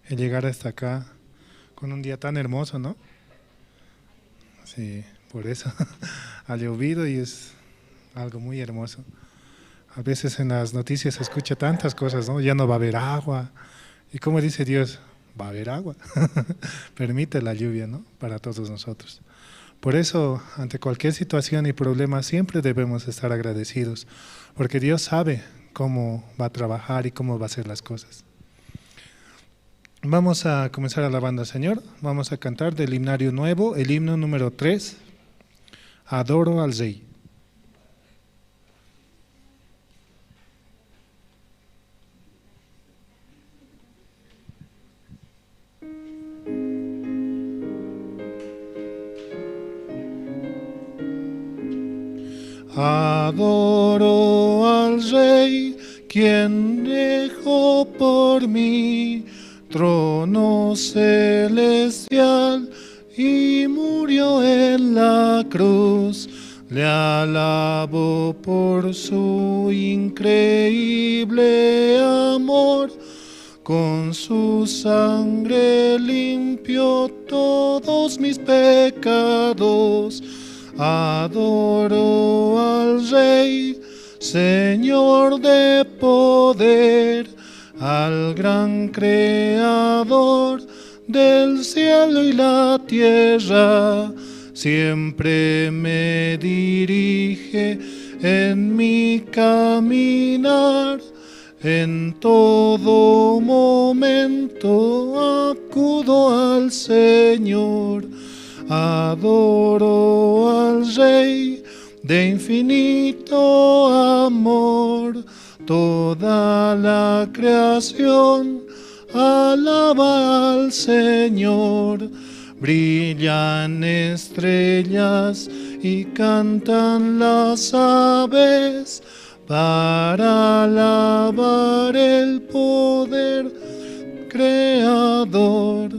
el llegar hasta acá con un día tan hermoso, ¿no? Sí, por eso ha llovido y es algo muy hermoso. A veces en las noticias se escucha tantas cosas, ¿no? Ya no va a haber agua. ¿Y cómo dice Dios? Va a haber agua. Permite la lluvia, ¿no? Para todos nosotros. Por eso, ante cualquier situación y problema, siempre debemos estar agradecidos, porque Dios sabe cómo va a trabajar y cómo va a hacer las cosas. Vamos a comenzar alabando al Señor. Vamos a cantar del himnario nuevo, el himno número 3, Adoro al Rey. Adoro al Rey, quien dejó por mí trono celestial y murió en la cruz. Le alabo por su increíble amor, con su sangre limpió todos mis pecados. Adoro al Rey, Señor de poder, al gran Creador del cielo y la tierra. Siempre me dirige en mi caminar, en todo momento acudo al Señor. Adoro al Rey de infinito amor, toda la creación alaba al Señor. Brillan estrellas y cantan las aves para alabar el poder creador.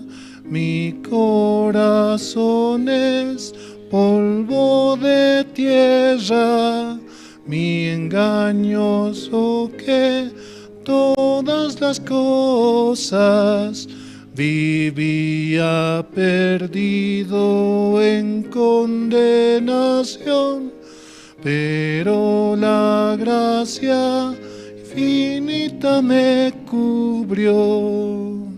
Mi corazón es polvo de tierra, mi engañoso que todas las cosas. Vivía perdido en condenación, pero la gracia infinita me cubrió.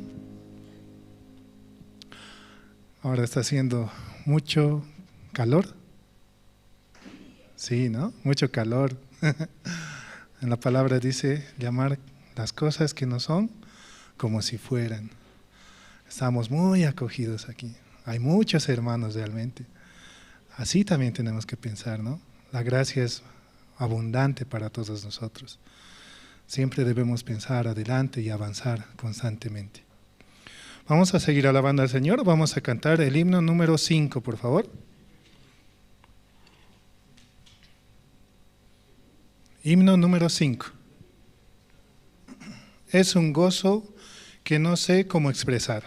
Ahora está haciendo mucho calor. Sí, ¿no? Mucho calor. En la palabra dice llamar las cosas que no son como si fueran. Estamos muy acogidos aquí. Hay muchos hermanos realmente. Así también tenemos que pensar, ¿no? La gracia es abundante para todos nosotros. Siempre debemos pensar adelante y avanzar constantemente. Vamos a seguir alabando al Señor. Vamos a cantar el himno número 5, por favor. Himno número 5. Es un gozo que no sé cómo expresar.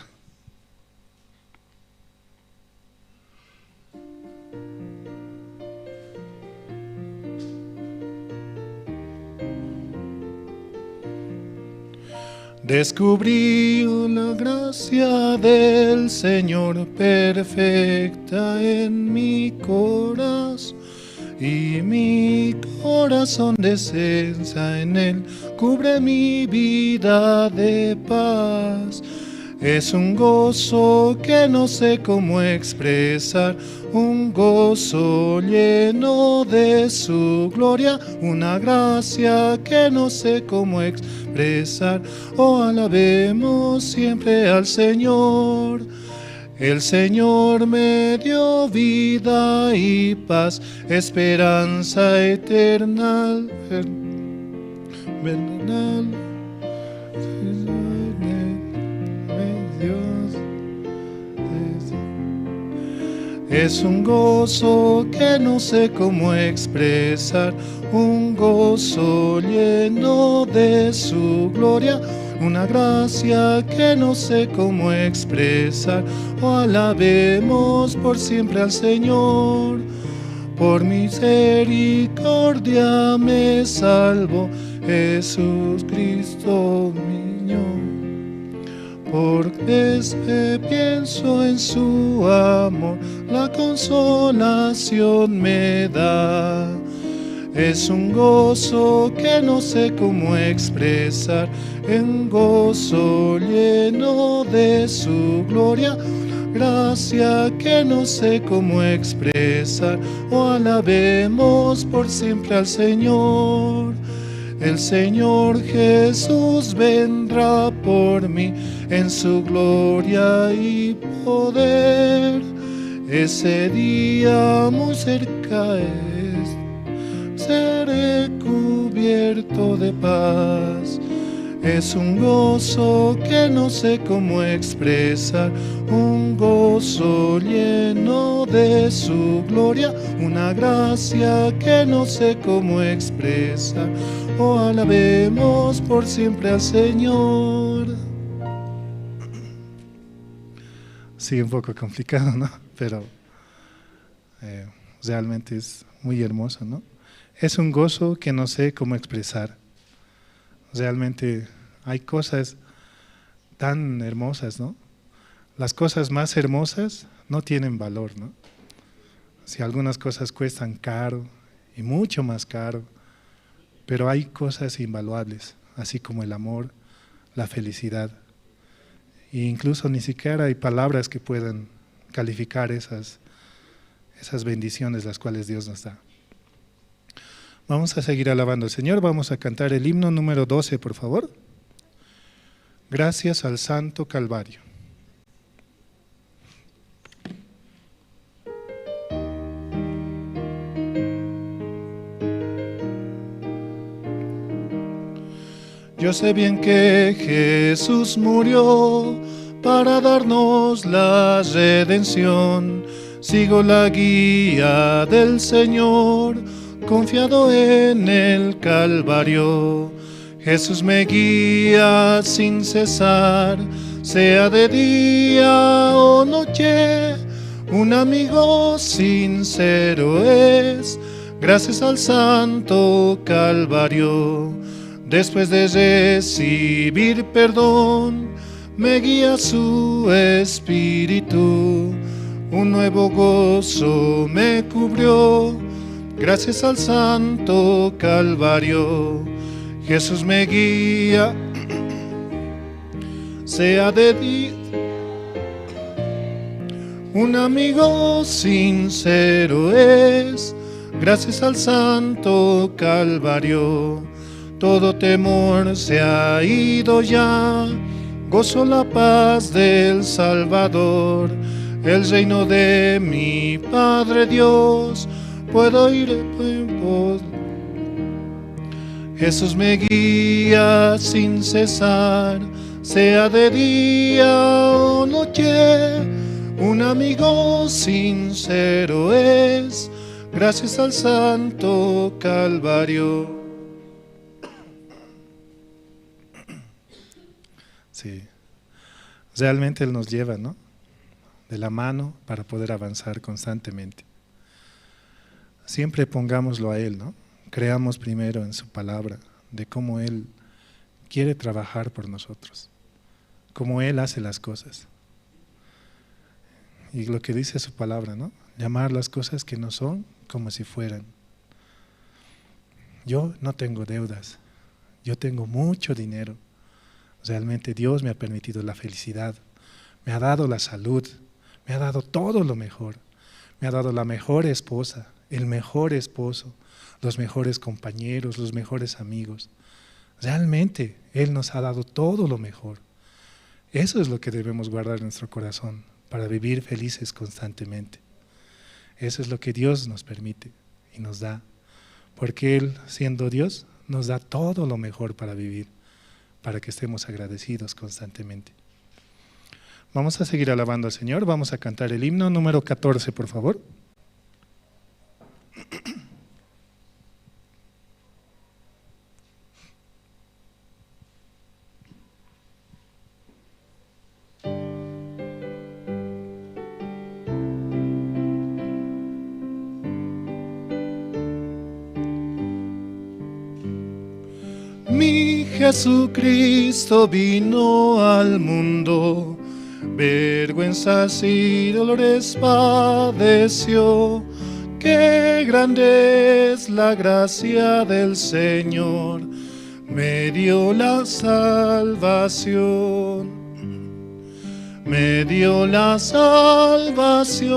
Descubrí la gracia del Señor perfecta en mi corazón, y mi corazón descensa en él, cubre mi vida de paz. Es un gozo que no sé cómo expresar, un gozo lleno de su gloria, una gracia que no sé cómo expresar. Oh, alabemos siempre al Señor. El Señor me dio vida y paz, esperanza eterna. Es un gozo que no sé cómo expresar, un gozo lleno de su gloria, una gracia que no sé cómo expresar. Oh, alabemos por siempre al Señor. Por misericordia me salvó Jesús Cristo mío. porque pienso en su amor, la consolación me da. Es un gozo que no sé cómo expresar, un gozo lleno de su gloria, gracia que no sé cómo expresar. Oh, alabemos por siempre al Señor. El Señor Jesús vendrá por mí en su gloria y poder. Ese día muy cerca es, seré cubierto de paz. Es un gozo que no sé cómo expresar, un gozo lleno de su gloria, una gracia que no sé cómo expresar. Oh, alabemos por siempre al Señor. Sí, un poco complicado, ¿no? Pero realmente es muy hermoso, ¿no? Es un gozo que no sé cómo expresar. Realmente hay cosas tan hermosas, ¿no? Las cosas más hermosas no tienen valor, ¿no? Si algunas cosas cuestan caro y mucho más caro, pero hay cosas invaluables, así como el amor, la felicidad. E incluso ni siquiera hay palabras que puedan calificar esas bendiciones las cuales Dios nos da. Vamos a seguir alabando al Señor, vamos a cantar el himno número 12, por favor. Gracias al Santo Calvario. Yo sé bien que Jesús murió para darnos la redención. Sigo la guía del Señor, confiado en el Calvario. Jesús me guía sin cesar, sea de día o noche. Un amigo sincero es, gracias al Santo Calvario. Después de recibir perdón, me guía su espíritu. Un nuevo gozo me cubrió, gracias al Santo Calvario. Jesús me guía, sea de día. Un amigo sincero es, gracias al Santo Calvario. Todo temor se ha ido ya, gozo la paz del Salvador. El reino de mi Padre Dios, puedo ir en pos. Jesús me guía sin cesar, sea de día o noche. Un amigo sincero es, gracias al Santo Calvario. Sí, realmente Él nos lleva, ¿no?, de la mano para poder avanzar constantemente. Siempre pongámoslo a Él, ¿no? Creamos primero en su palabra de cómo Él quiere trabajar por nosotros, cómo Él hace las cosas. Y lo que dice su palabra, ¿no? Llamar las cosas que no son como si fueran. Yo no tengo deudas, yo tengo mucho dinero. Realmente Dios me ha permitido la felicidad, me ha dado la salud, me ha dado todo lo mejor, me ha dado la mejor esposa, el mejor esposo, los mejores compañeros, los mejores amigos. Realmente Él nos ha dado todo lo mejor. Eso es lo que debemos guardar en nuestro corazón para vivir felices constantemente. Eso es lo que Dios nos permite y nos da, porque Él, siendo Dios, nos da todo lo mejor para vivir, para que estemos agradecidos constantemente. Vamos a seguir alabando al Señor, vamos a cantar el himno número 14, por favor. Mi Jesucristo vino al mundo, vergüenzas y dolores padeció. Qué grande es la gracia del Señor, me dio la salvación, me dio la salvación,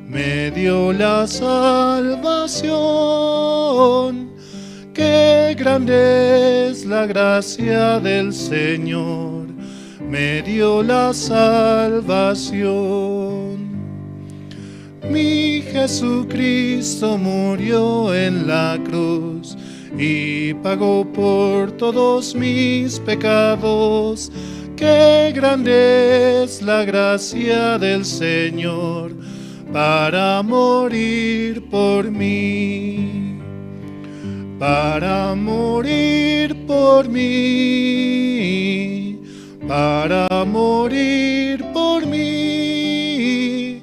me dio la salvación. Qué grande es la gracia del Señor, me dio la salvación. Mi Jesucristo murió en la cruz y pagó por todos mis pecados. Qué grande es la gracia del Señor para morir por mí, para morir por mí, para morir por mí.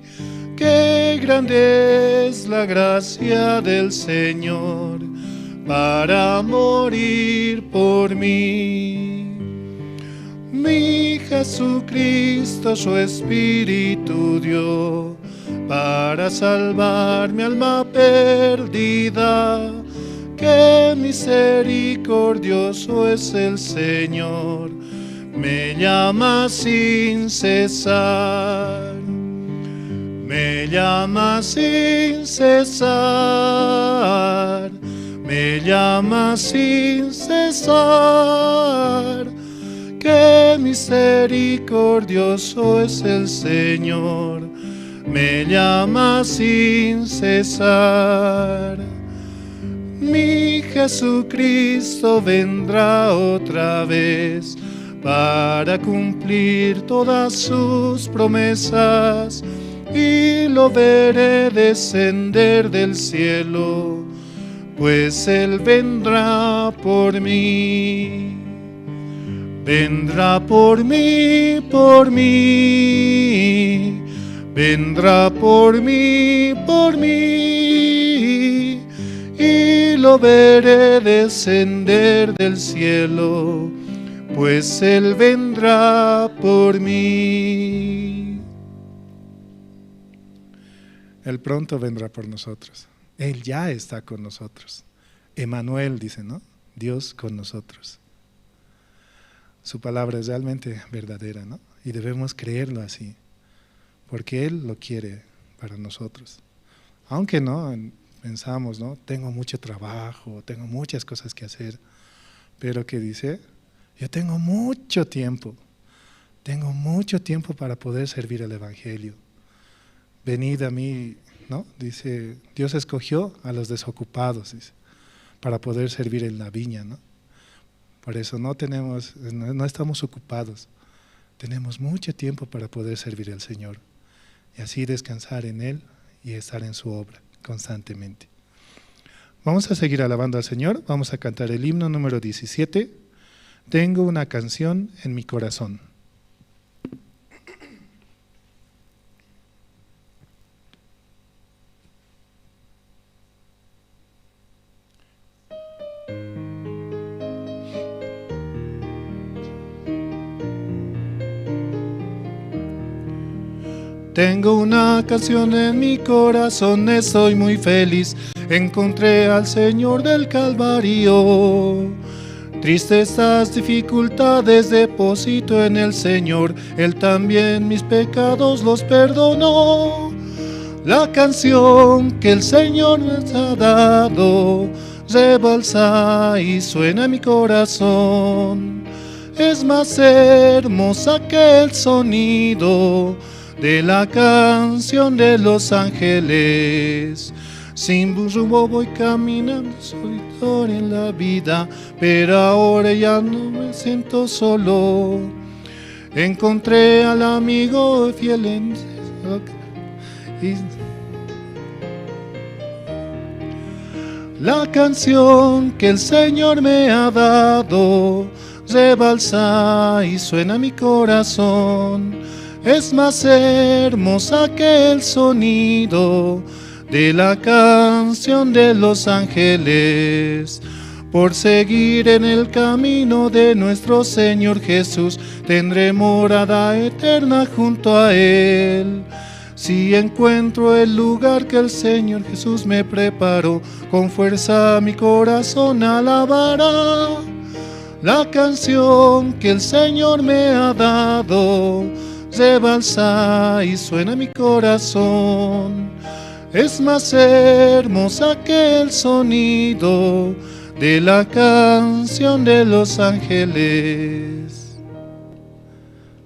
Qué grande es la gracia del Señor para morir por mí. Mi Jesucristo su espíritu dio para salvar mi alma perdida. Qué misericordioso es el Señor, me llama sin cesar, me llama sin cesar, me llama sin cesar. Qué misericordioso es el Señor, me llama sin cesar. Mi Jesucristo vendrá otra vez para cumplir todas sus promesas, y lo veré descender del cielo, pues Él vendrá por mí. Vendrá por mí, por mí, vendrá por mí, por mí, y lo veré descender del cielo, pues Él vendrá por mí. Él pronto vendrá por nosotros. Él ya está con nosotros. Emmanuel dice, ¿no? Dios con nosotros. Su palabra es realmente verdadera, ¿no? Y debemos creerlo así, porque Él lo quiere para nosotros. Aunque no pensamos, ¿no? Tengo mucho trabajo, tengo muchas cosas que hacer, pero ¿qué dice? Yo tengo mucho tiempo para poder servir el Evangelio. Venid a mí, ¿no? Dice, Dios escogió a los desocupados, dice, para poder servir en la viña, ¿no? Por eso no estamos ocupados, tenemos mucho tiempo para poder servir al Señor y así descansar en Él y estar en su obra constantemente. Vamos a seguir alabando al Señor, vamos a cantar el himno número 17, Tengo una canción en mi corazón. Tengo una canción en mi corazón, estoy muy feliz, encontré al Señor del Calvario. Tristes estas dificultades deposito en el Señor, Él también mis pecados los perdonó. La canción que el Señor nos ha dado rebalsa y suena en mi corazón. Es más hermosa que el sonido de la canción de los ángeles. Sin rumbo voy caminando solitario en la vida, pero ahora ya no me siento solo. Encontré al amigo fiel en... La canción que el Señor me ha dado rebalsa y suena mi corazón. Es más hermosa que el sonido de la canción de los ángeles. Por seguir en el camino de nuestro Señor Jesús, tendré morada eterna junto a Él. Si encuentro el lugar que el Señor Jesús me preparó, con fuerza mi corazón alabará la canción que el Señor me ha dado. Rebalsa y suena mi corazón. Es más hermosa que el sonido de la canción de los ángeles.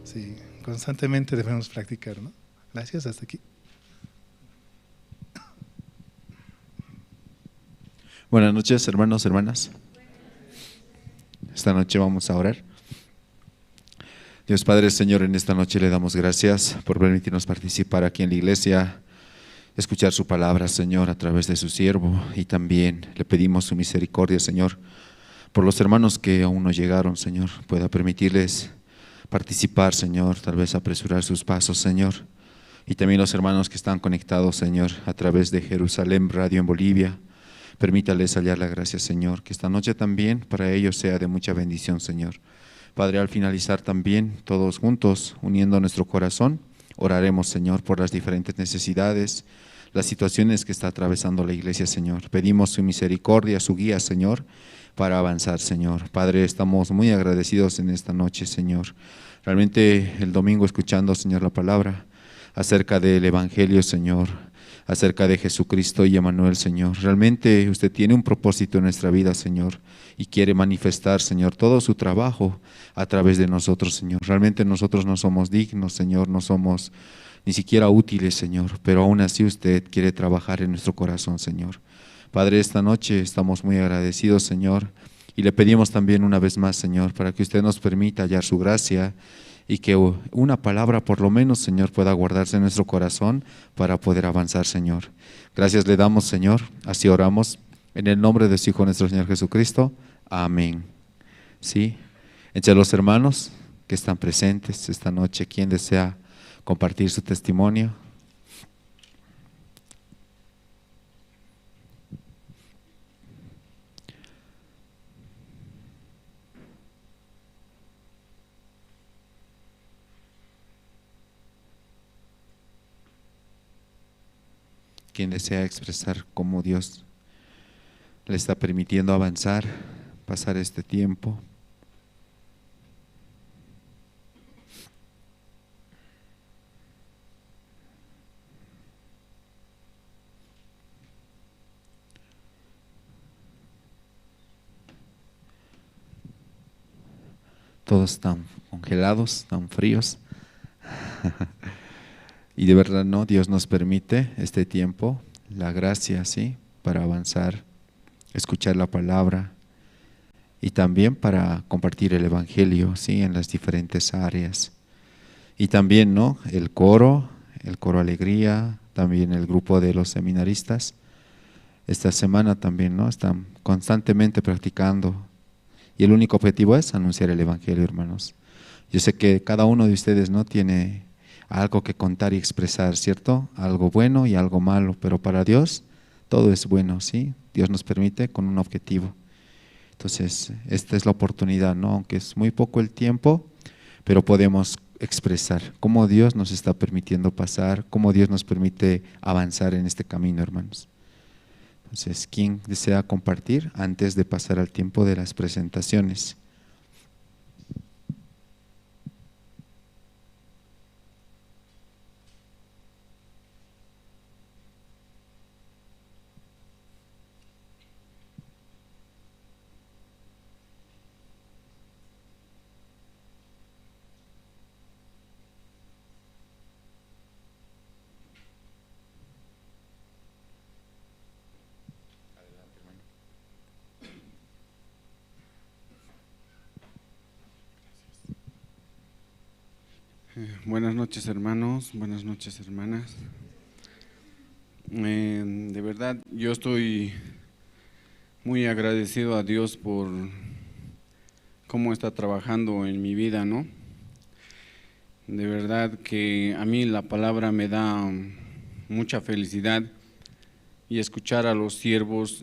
Sí, constantemente debemos practicar, ¿no? Gracias, hasta aquí. Buenas noches, hermanos, hermanas. Esta noche vamos a orar. Dios Padre, Señor, en esta noche le damos gracias por permitirnos participar aquí en la iglesia, escuchar su palabra, Señor, a través de su siervo, y también le pedimos su misericordia, Señor, por los hermanos que aún no llegaron, Señor, pueda permitirles participar, Señor, tal vez apresurar sus pasos, Señor, y también los hermanos que están conectados, Señor, a través de Jerusalén Radio en Bolivia. Permítales hallar la gracia, Señor, que esta noche también para ellos sea de mucha bendición, Señor. Padre, al finalizar también, todos juntos, uniendo nuestro corazón, oraremos, Señor, por las diferentes necesidades, las situaciones que está atravesando la iglesia, Señor. Pedimos su misericordia, su guía, Señor, para avanzar, Señor. Padre, estamos muy agradecidos en esta noche, Señor. Realmente el domingo escuchando, Señor, la palabra acerca del Evangelio, Señor, acerca de Jesucristo y Emmanuel, Señor. Realmente usted tiene un propósito en nuestra vida, Señor, y quiere manifestar, Señor, todo su trabajo a través de nosotros, Señor. Realmente nosotros no somos dignos, Señor, no somos ni siquiera útiles, Señor, pero aún así usted quiere trabajar en nuestro corazón, Señor. Padre, esta noche estamos muy agradecidos, Señor, y le pedimos también una vez más, Señor, para que usted nos permita hallar su gracia y que una palabra por lo menos, Señor, pueda guardarse en nuestro corazón para poder avanzar, Señor. Gracias le damos, Señor, así oramos, en el nombre de su Hijo nuestro Señor Jesucristo. Amén. Sí, entre los hermanos que están presentes esta noche, ¿quién desea compartir su testimonio? ¿Quién desea expresar cómo Dios le está permitiendo avanzar, pasar este tiempo? Todos están congelados, están fríos. Y de verdad, no, Dios nos permite este tiempo, la gracia, sí, para avanzar, escuchar la palabra y también para compartir el evangelio, sí, en las diferentes áreas. Y también, ¿no?, el coro Alegría, también el grupo de los seminaristas. Esta semana también, ¿no?, están constantemente practicando. Y el único objetivo es anunciar el evangelio, hermanos. Yo sé que cada uno de ustedes, ¿no?, tiene algo que contar y expresar, ¿cierto? Algo bueno y algo malo, pero para Dios todo es bueno, ¿sí? Dios nos permite con un objetivo. Entonces, esta es la oportunidad, ¿no? Aunque es muy poco el tiempo, pero podemos expresar cómo Dios nos está permitiendo pasar, cómo Dios nos permite avanzar en este camino, hermanos. Entonces, ¿quién desea compartir antes de pasar al tiempo de las presentaciones? Buenas noches, hermanos, buenas noches, hermanas. De verdad, yo estoy muy agradecido a Dios por cómo está trabajando en mi vida, ¿no? De verdad que a mí la palabra me da mucha felicidad y escuchar a los siervos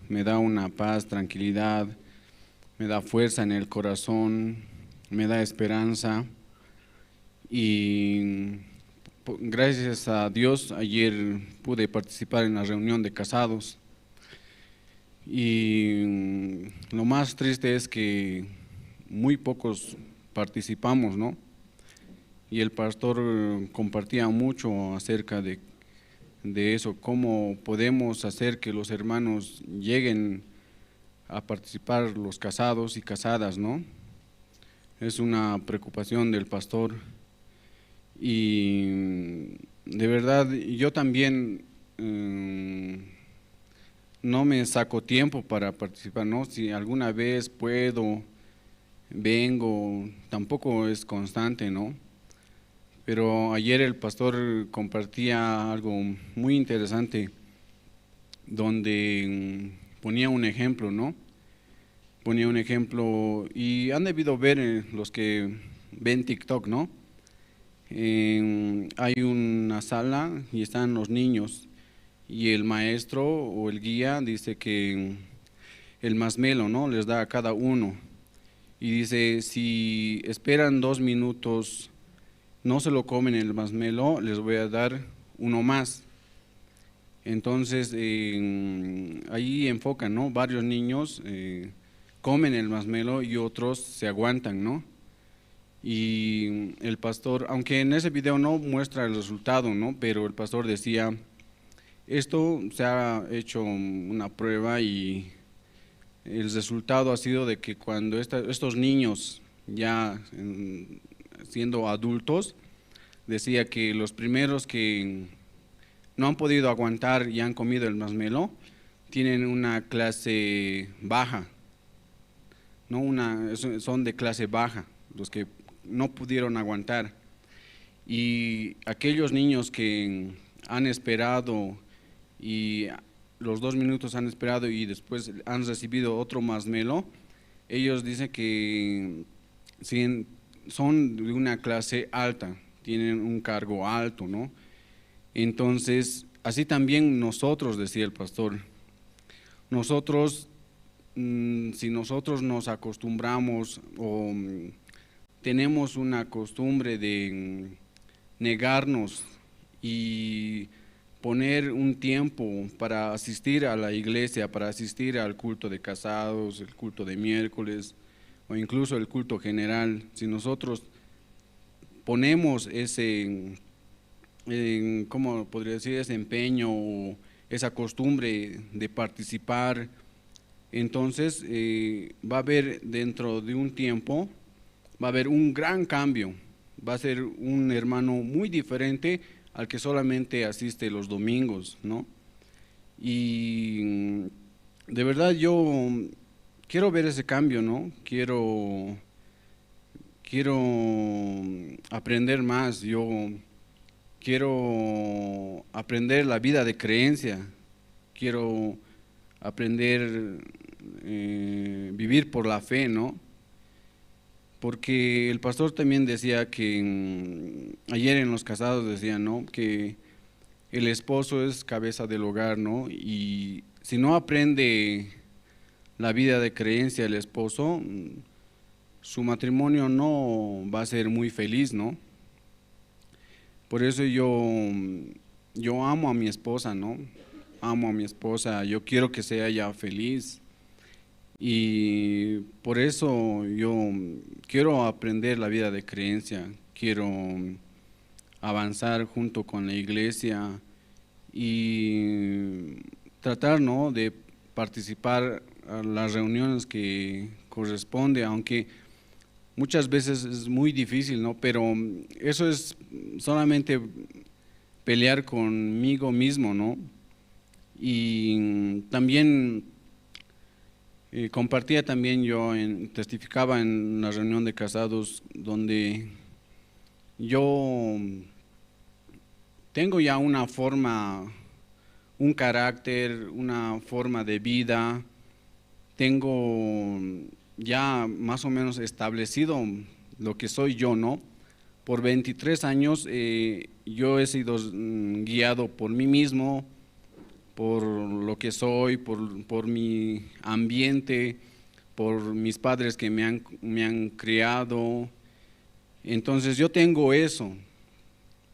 me da una paz, tranquilidad, me da fuerza en el corazón, me da esperanza. Y gracias a Dios ayer pude participar en la reunión de casados. Y lo más triste es que muy pocos participamos, ¿no? Y el pastor compartía mucho acerca de eso, cómo podemos hacer que los hermanos lleguen a participar, los casados y casadas, ¿no? Es una preocupación del pastor. Y de verdad yo también no me saco tiempo para participar, ¿no? Si alguna vez puedo, vengo, tampoco es constante, ¿no? Pero ayer el pastor compartía algo muy interesante donde ponía un ejemplo, ¿no? Ponía un ejemplo y han debido ver los que ven TikTok, ¿no? Hay una sala y están los niños y el maestro o el guía dice que el masmelo, ¿no? Les da a cada uno y dice, si esperan 2 minutos, no se lo comen el masmelo, les voy a dar uno más. Entonces ahí enfocan, ¿no? Varios niños comen el masmelo y otros se aguantan, ¿no? Y el pastor, aunque en ese video no muestra el resultado, ¿no? Pero el pastor decía, esto se ha hecho una prueba y el resultado ha sido de que cuando estos niños ya siendo adultos, decía que los primeros que no han podido aguantar y han comido el masmelo, tienen una clase baja, ¿no? Son de clase baja, los que no pudieron aguantar. Y aquellos niños que han esperado y los 2 minutos han esperado y después han recibido otro masmelo, ellos dicen que son de una clase alta, tienen un cargo alto, ¿no? Entonces, así también nosotros, decía el pastor, nosotros, si nosotros nos acostumbramos o tenemos una costumbre de negarnos y poner un tiempo para asistir a la iglesia, para asistir al culto de casados, el culto de miércoles o incluso el culto general, si nosotros ponemos ese, ¿cómo podría decir?, ese empeño o esa costumbre de participar, entonces va a haber dentro de un tiempo, va a haber un gran cambio, va a ser un hermano muy diferente al que solamente asiste los domingos, ¿no? Y de verdad yo quiero ver ese cambio, ¿no? Quiero aprender más, yo quiero aprender la vida de creencia, quiero aprender vivir por la fe, ¿no? Porque el pastor también decía que ayer en los casados decía, ¿no?, que el esposo es cabeza del hogar, ¿no? Y si no aprende la vida de creencia el esposo, su matrimonio no va a ser muy feliz, ¿no? Por eso yo amo a mi esposa, ¿no? Amo a mi esposa, yo quiero que sea ella feliz. Y por eso yo quiero aprender la vida de creencia, quiero avanzar junto con la iglesia y tratar, ¿no?, de participar a las reuniones que corresponde, aunque muchas veces es muy difícil, ¿no? Pero eso es solamente pelear conmigo mismo, ¿no? Y también compartía también yo, testificaba en la reunión de casados donde yo tengo ya una forma, un carácter, una forma de vida, tengo ya más o menos establecido lo que soy yo, ¿no? Por 23 años yo he sido guiado por mí mismo, por lo que soy, por mi ambiente, por mis padres que me han criado. Entonces yo tengo eso,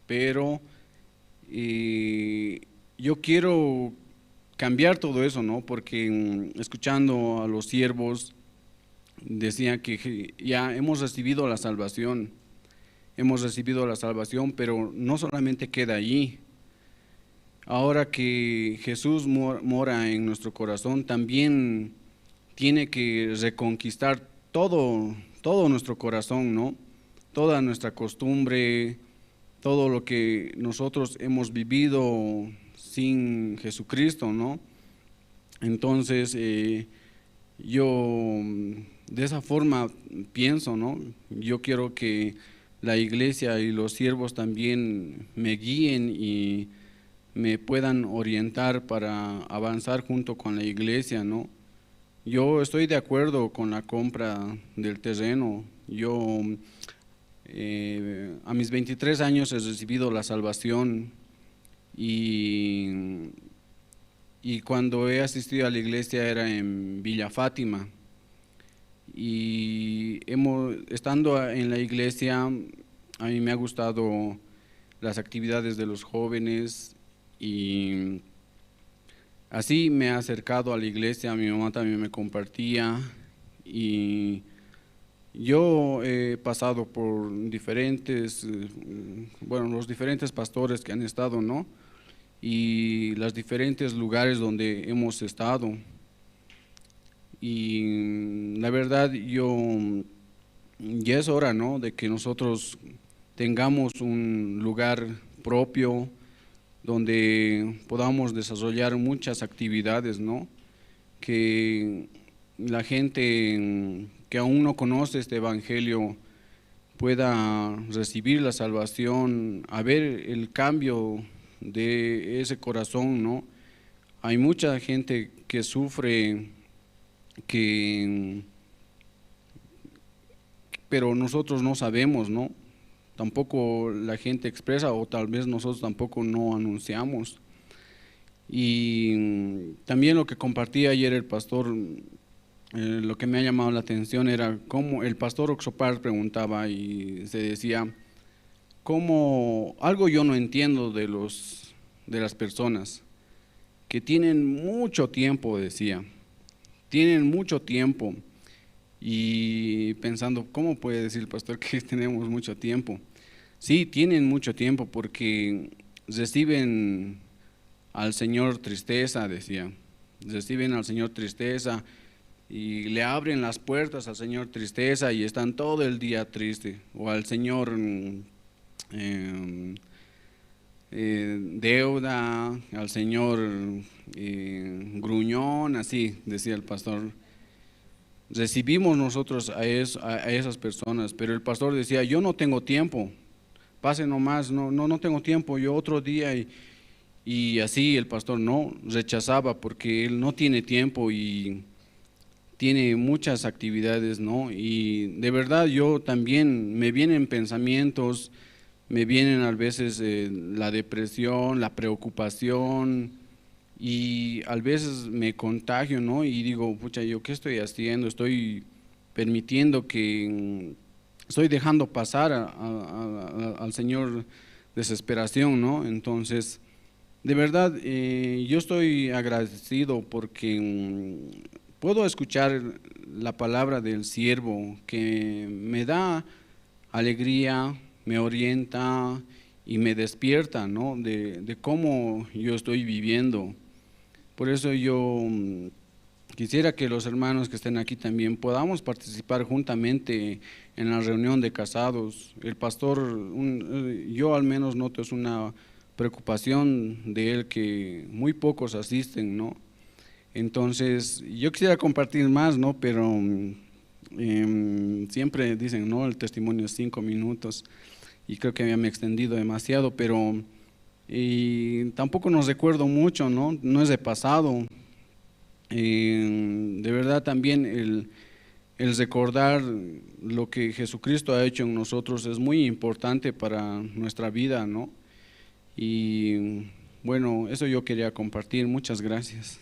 pero yo quiero cambiar todo eso, ¿no? Porque escuchando a los siervos decía que ya hemos recibido la salvación, pero no solamente queda allí. Ahora que Jesús mora en nuestro corazón, también tiene que reconquistar todo nuestro corazón, ¿no? Toda nuestra costumbre, todo lo que nosotros hemos vivido sin Jesucristo, ¿no? Entonces, yo de esa forma pienso, ¿no? Yo quiero que la iglesia y los siervos también me guíen y me puedan orientar para avanzar junto con la iglesia, ¿no? Yo estoy de acuerdo con la compra del terreno. Yo a mis 23 años he recibido la salvación y cuando he asistido a la iglesia era en Villa Fátima. Y estando en la iglesia, a mí me ha gustado las actividades de los jóvenes y así me he acercado a la iglesia. Mi mamá también me compartía y yo he pasado por los diferentes pastores que han estado, ¿no? Y los diferentes lugares donde hemos estado. Y la verdad, ya es hora, ¿no?, de que nosotros tengamos un lugar propio donde podamos desarrollar muchas actividades, ¿no? Que la gente que aún no conoce este evangelio pueda recibir la salvación, a ver el cambio de ese corazón, ¿no? Hay mucha gente que sufre, pero nosotros no sabemos, ¿no? Tampoco la gente expresa, o tal vez nosotros tampoco no anunciamos. Y también lo que compartía ayer el pastor, lo que me ha llamado la atención era cómo el pastor Oxopar preguntaba y se decía, cómo algo yo no entiendo de las personas que tienen mucho tiempo, decía, tienen mucho tiempo. Y pensando, ¿cómo puede decir el pastor que tenemos mucho tiempo? Sí, tienen mucho tiempo porque reciben al Señor tristeza, decía. Reciben al Señor tristeza y le abren las puertas al Señor tristeza y están todo el día triste. O al Señor deuda, al Señor gruñón, así decía el pastor. Recibimos nosotros a esas personas, pero el pastor decía, yo no tengo tiempo, pase nomás, no tengo tiempo, yo otro día, y así el pastor no rechazaba porque él no tiene tiempo y tiene muchas actividades, ¿no? Y de verdad yo también me vienen pensamientos, me vienen a veces la depresión, la preocupación, y a veces me contagio, ¿no? Y digo, pucha, ¿yo qué estoy haciendo? Estoy permitiendo estoy dejando pasar al Señor desesperación, ¿no? Entonces, de verdad, yo estoy agradecido porque puedo escuchar la palabra del siervo que me da alegría, me orienta y me despierta, ¿no? De cómo yo estoy viviendo. Por eso yo quisiera que los hermanos que estén aquí también podamos participar juntamente en la reunión de casados. El pastor, yo al menos noto es una preocupación de él que muy pocos asisten, ¿no? Entonces, yo quisiera compartir más, ¿no? Pero siempre dicen, ¿no? El testimonio es 5 minutos y creo que me he extendido demasiado, pero tampoco nos recuerdo mucho, ¿no? No es de pasado. De verdad también el recordar lo que Jesucristo ha hecho en nosotros es muy importante para nuestra vida, ¿no? Y Bueno, eso yo quería compartir. Muchas gracias.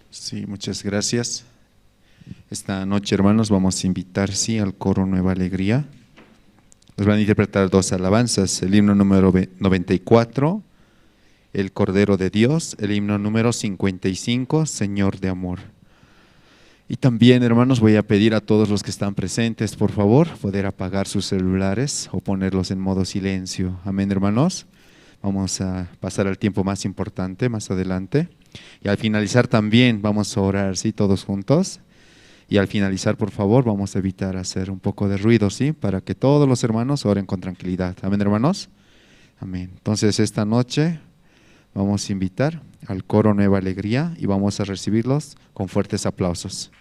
Sí, muchas gracias. Esta noche, hermanos, vamos a invitar, sí, al coro Nueva Alegría. Nos van a interpretar 2 alabanzas, el himno número 94, el Cordero de Dios, el himno número 55, Señor de Amor. Y también, hermanos, voy a pedir a todos los que están presentes, por favor, poder apagar sus celulares o ponerlos en modo silencio. Amén, hermanos. Vamos a pasar al tiempo más importante más adelante. Y al finalizar también vamos a orar, ¿sí? Todos juntos. Y al finalizar, por favor, vamos a evitar hacer un poco de ruido, ¿sí? Para que todos los hermanos oren con tranquilidad. Amén, hermanos. Amén. Entonces, esta noche vamos a invitar al coro Nueva Alegría y vamos a recibirlos con fuertes aplausos.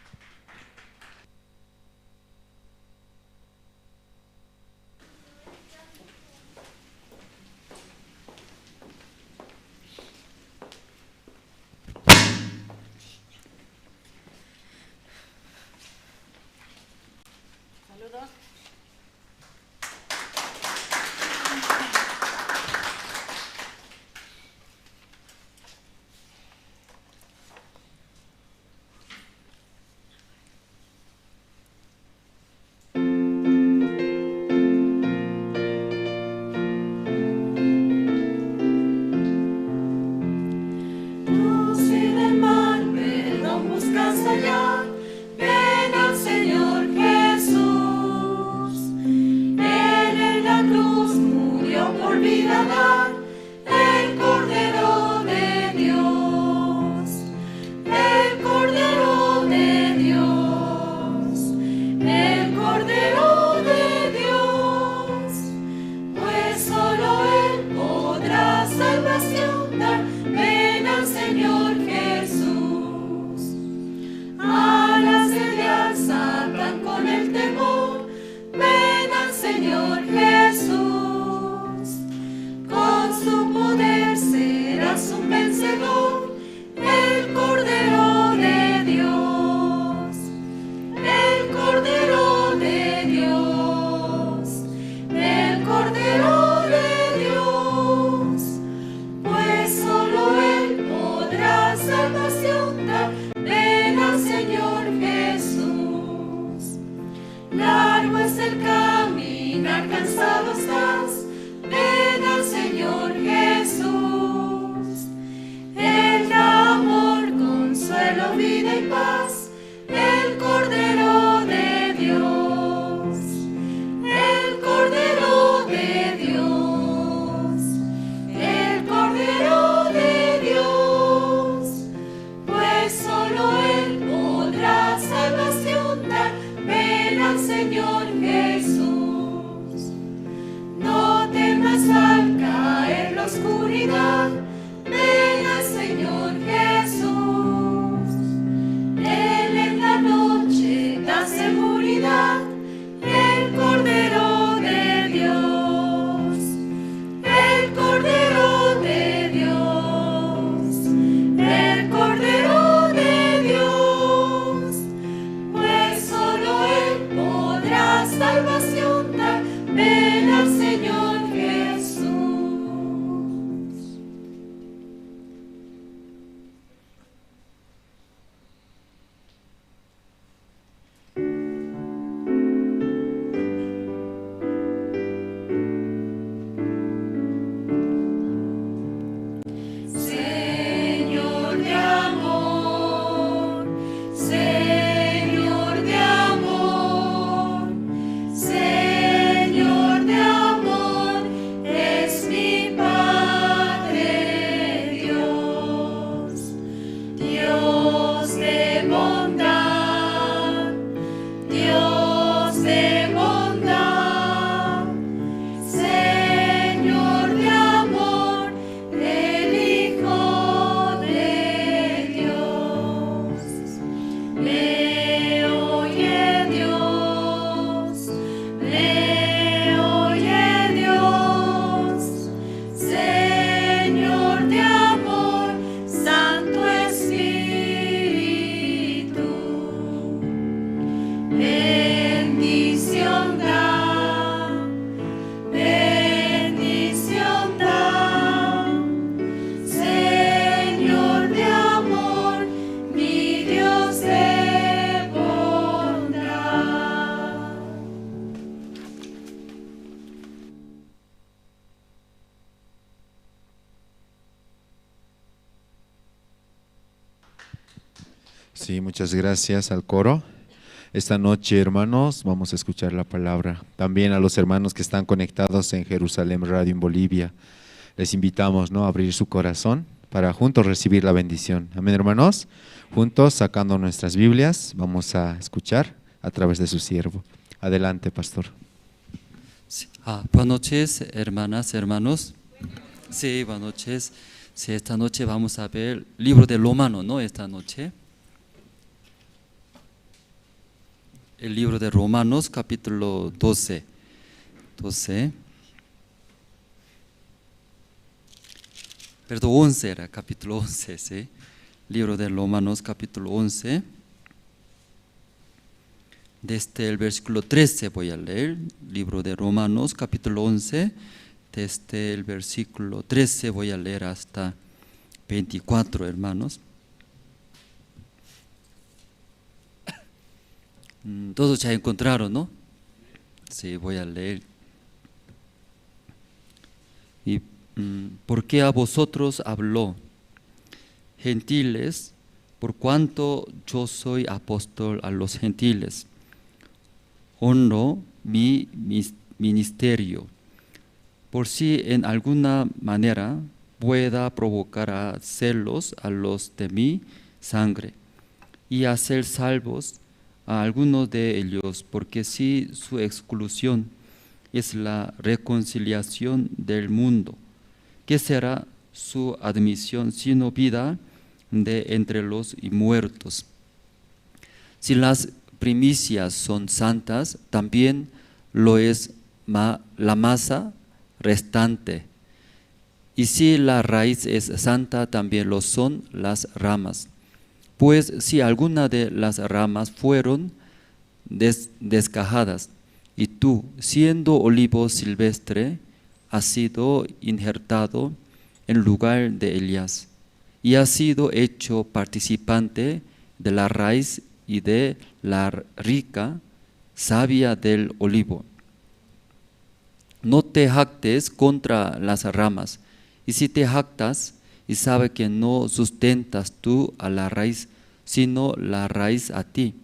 Ven al Señor Jesús. Sí, muchas gracias al coro. Esta noche, hermanos, vamos a escuchar la palabra. También a los hermanos que están conectados en Jerusalén Radio en Bolivia, les invitamos, ¿no?, a abrir su corazón para juntos recibir la bendición. Amén, hermanos. Juntos, sacando nuestras Biblias, vamos a escuchar a través de su siervo. Adelante, pastor. Sí. Buenas noches, hermanas, hermanos. Sí, buenas noches. Sí, esta noche vamos a ver el libro de Romanos, ¿no? Esta noche. El libro de Romanos, capítulo 12. Perdón, 11 era, capítulo 11, ¿sí? Libro de Romanos, capítulo 11. Desde el versículo 13 voy a leer, libro de Romanos, capítulo 11. Desde el versículo 13 voy a leer hasta 24, hermanos. Todos ya encontraron, ¿no? Sí, voy a leer. Y ¿por qué a vosotros habló? Gentiles, por cuanto yo soy apóstol a los gentiles, honro mi ministerio, por si en alguna manera pueda provocar a celos a los de mi sangre y hacer salvos a algunos de ellos, porque si su exclusión es la reconciliación del mundo, ¿qué será su admisión sino vida de entre los muertos? Si las primicias son santas, también lo es la masa restante. Y si la raíz es santa, también lo son las ramas. Pues si alguna de las ramas fueron desgajadas, y tú, siendo olivo silvestre, has sido injertado en lugar de Elías, y has sido hecho participante de la raíz y de la rica savia del olivo. No te jactes contra las ramas, y si te jactas, y sabe que no sustentas tú a la raíz, sino la raíz a ti.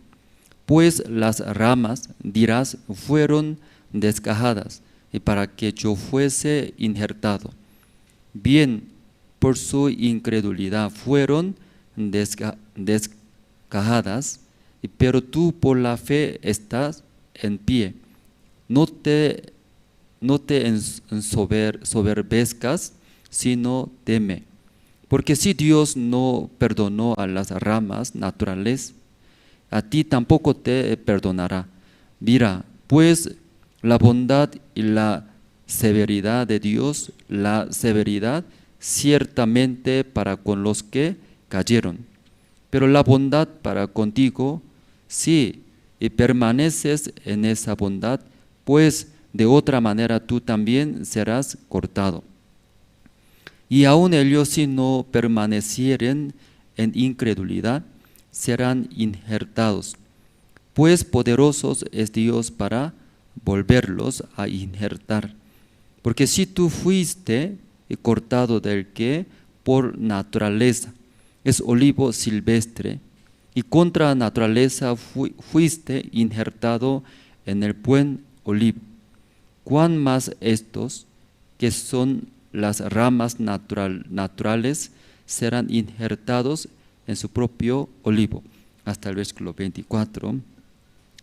Pues las ramas, dirás, fueron desgajadas, y para que yo fuese injertado. Bien, por su incredulidad fueron desgajadas, pero tú por la fe estás en pie. No te ensoberbezcas, sino teme. Porque si Dios no perdonó a las ramas naturales, a ti tampoco te perdonará. Mira, pues la bondad y la severidad de Dios, la severidad ciertamente para con los que cayeron, pero la bondad para contigo, si permaneces en esa bondad, pues de otra manera tú también serás cortado. Y aun ellos, si no permanecieren en incredulidad, serán injertados, pues poderosos es Dios para volverlos a injertar. Porque si tú fuiste cortado del que por naturaleza es olivo silvestre, y contra naturaleza fuiste injertado en el buen olivo, ¿cuán más estos, que son las ramas naturales, serán injertados en su propio olivo? Hasta el versículo 24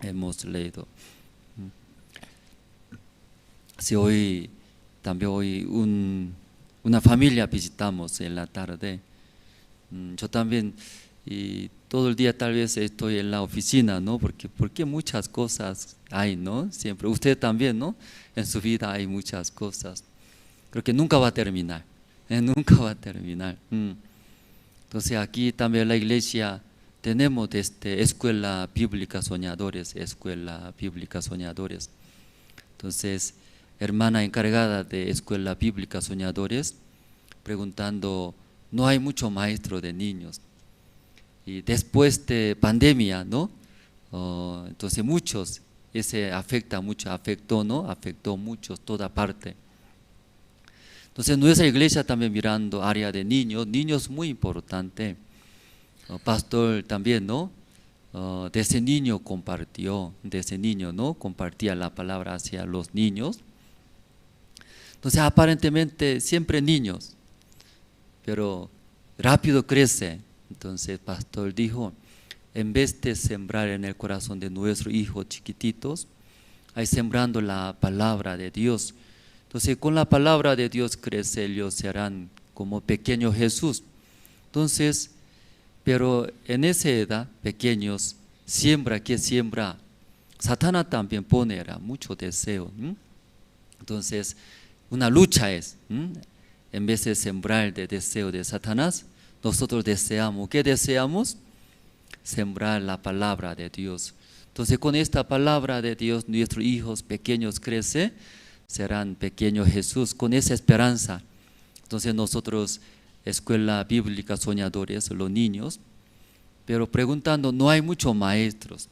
hemos leído. Si hoy una familia visitamos en la tarde, yo también, y todo el día tal vez estoy en la oficina, ¿no? Porque muchas cosas hay, ¿no? Siempre, usted también, ¿no? En su vida hay muchas cosas. Creo que nunca va a terminar, nunca va a terminar. Entonces aquí también en la iglesia tenemos escuela bíblica soñadores, Entonces, hermana encargada de escuela bíblica soñadores, preguntando, no hay mucho maestro de niños. Y después de pandemia, ¿no? Entonces muchos, ese afectó, ¿no? Afectó muchos, toda parte. Entonces nuestra iglesia también mirando área de niños muy importante. pastor también, ¿no? Desde niño compartió, desde niño, ¿no? Compartía la palabra hacia los niños. Entonces, aparentemente siempre niños, pero rápido crece. Entonces, el pastor dijo, en vez de sembrar en el corazón de nuestros hijos chiquititos, hay sembrando la palabra de Dios. Entonces, con la palabra de Dios crece, ellos serán como pequeño Jesús. Entonces, pero en esa edad, pequeños, siembra, que siembra. Satanás también pone mucho deseo. Entonces, una lucha es, en vez de sembrar el deseo de Satanás, nosotros deseamos, ¿qué deseamos? Sembrar la palabra de Dios. Entonces, con esta palabra de Dios, nuestros hijos pequeños crecen, serán pequeños Jesús, con esa esperanza. Entonces, nosotros, escuela bíblica soñadores, los niños, pero preguntando, no hay muchos maestros.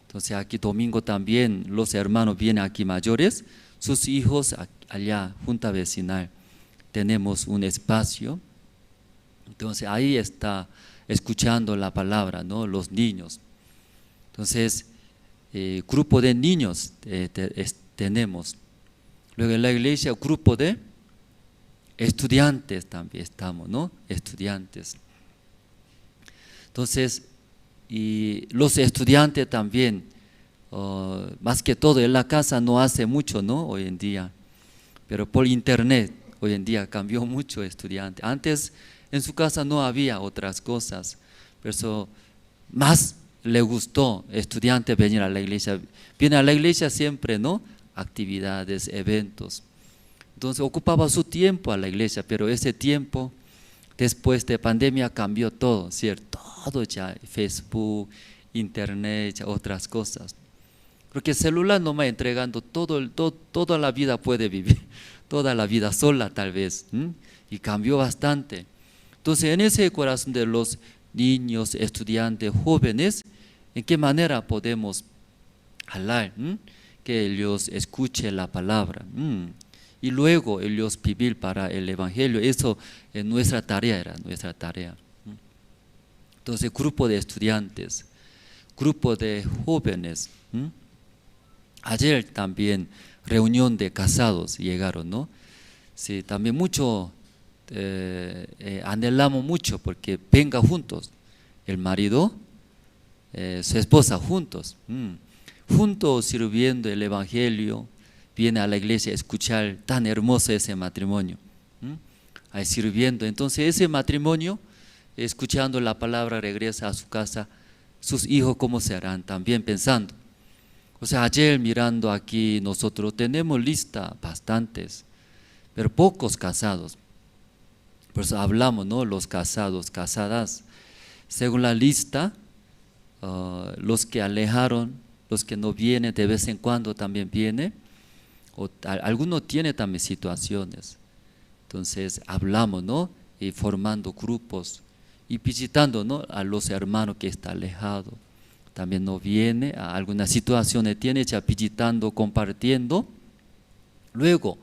Entonces, aquí domingo también los hermanos vienen aquí mayores, sus hijos allá, junta vecinal, tenemos un espacio. Entonces, ahí está escuchando la palabra, ¿no? Los niños. Entonces, grupo de niños tenemos. Luego en la iglesia, grupo de estudiantes también estamos, ¿no? Estudiantes. Entonces, y los estudiantes también, más que todo en la casa no hace mucho, ¿no? Hoy en día, pero por internet, hoy en día cambió mucho estudiante. Antes en su casa no había otras cosas, pero eso más le gustó estudiante venir a la iglesia. Viene a la iglesia siempre, ¿no? Actividades, eventos. Entonces ocupaba su tiempo a la iglesia, pero ese tiempo, después de pandemia, cambió todo, ¿cierto? Todo ya, Facebook, internet, ya otras cosas. Porque el celular no me entregando toda la vida puede vivir, toda la vida sola tal vez, y cambió bastante. Entonces, en ese corazón de los niños, estudiantes, jóvenes, ¿en qué manera podemos hablar? Que ellos escuchen la palabra. Y luego ellos vivir para el evangelio. Eso es nuestra tarea, era nuestra tarea. Entonces, grupo de estudiantes, grupo de jóvenes. Ayer también reunión de casados llegaron, ¿no? Sí, también mucho, anhelamos mucho porque venga juntos, el marido, su esposa juntos, juntos sirviendo el evangelio. Viene a la iglesia a escuchar tan hermoso ese matrimonio, ahí sirviendo. Entonces ese matrimonio, escuchando la palabra, regresa a su casa, sus hijos cómo serán, también pensando. O sea, ayer mirando aquí, nosotros tenemos lista bastantes, pero pocos casados. Por eso hablamos, ¿no? Los casados, casadas. Según la lista, los que alejaron, los que no vienen, de vez en cuando también vienen. Algunos tienen también situaciones. Entonces hablamos, ¿no? Y formando grupos y visitando, ¿no? A los hermanos que están alejados. También no viene, a algunas situaciones tiene, ya visitando, compartiendo. Luego,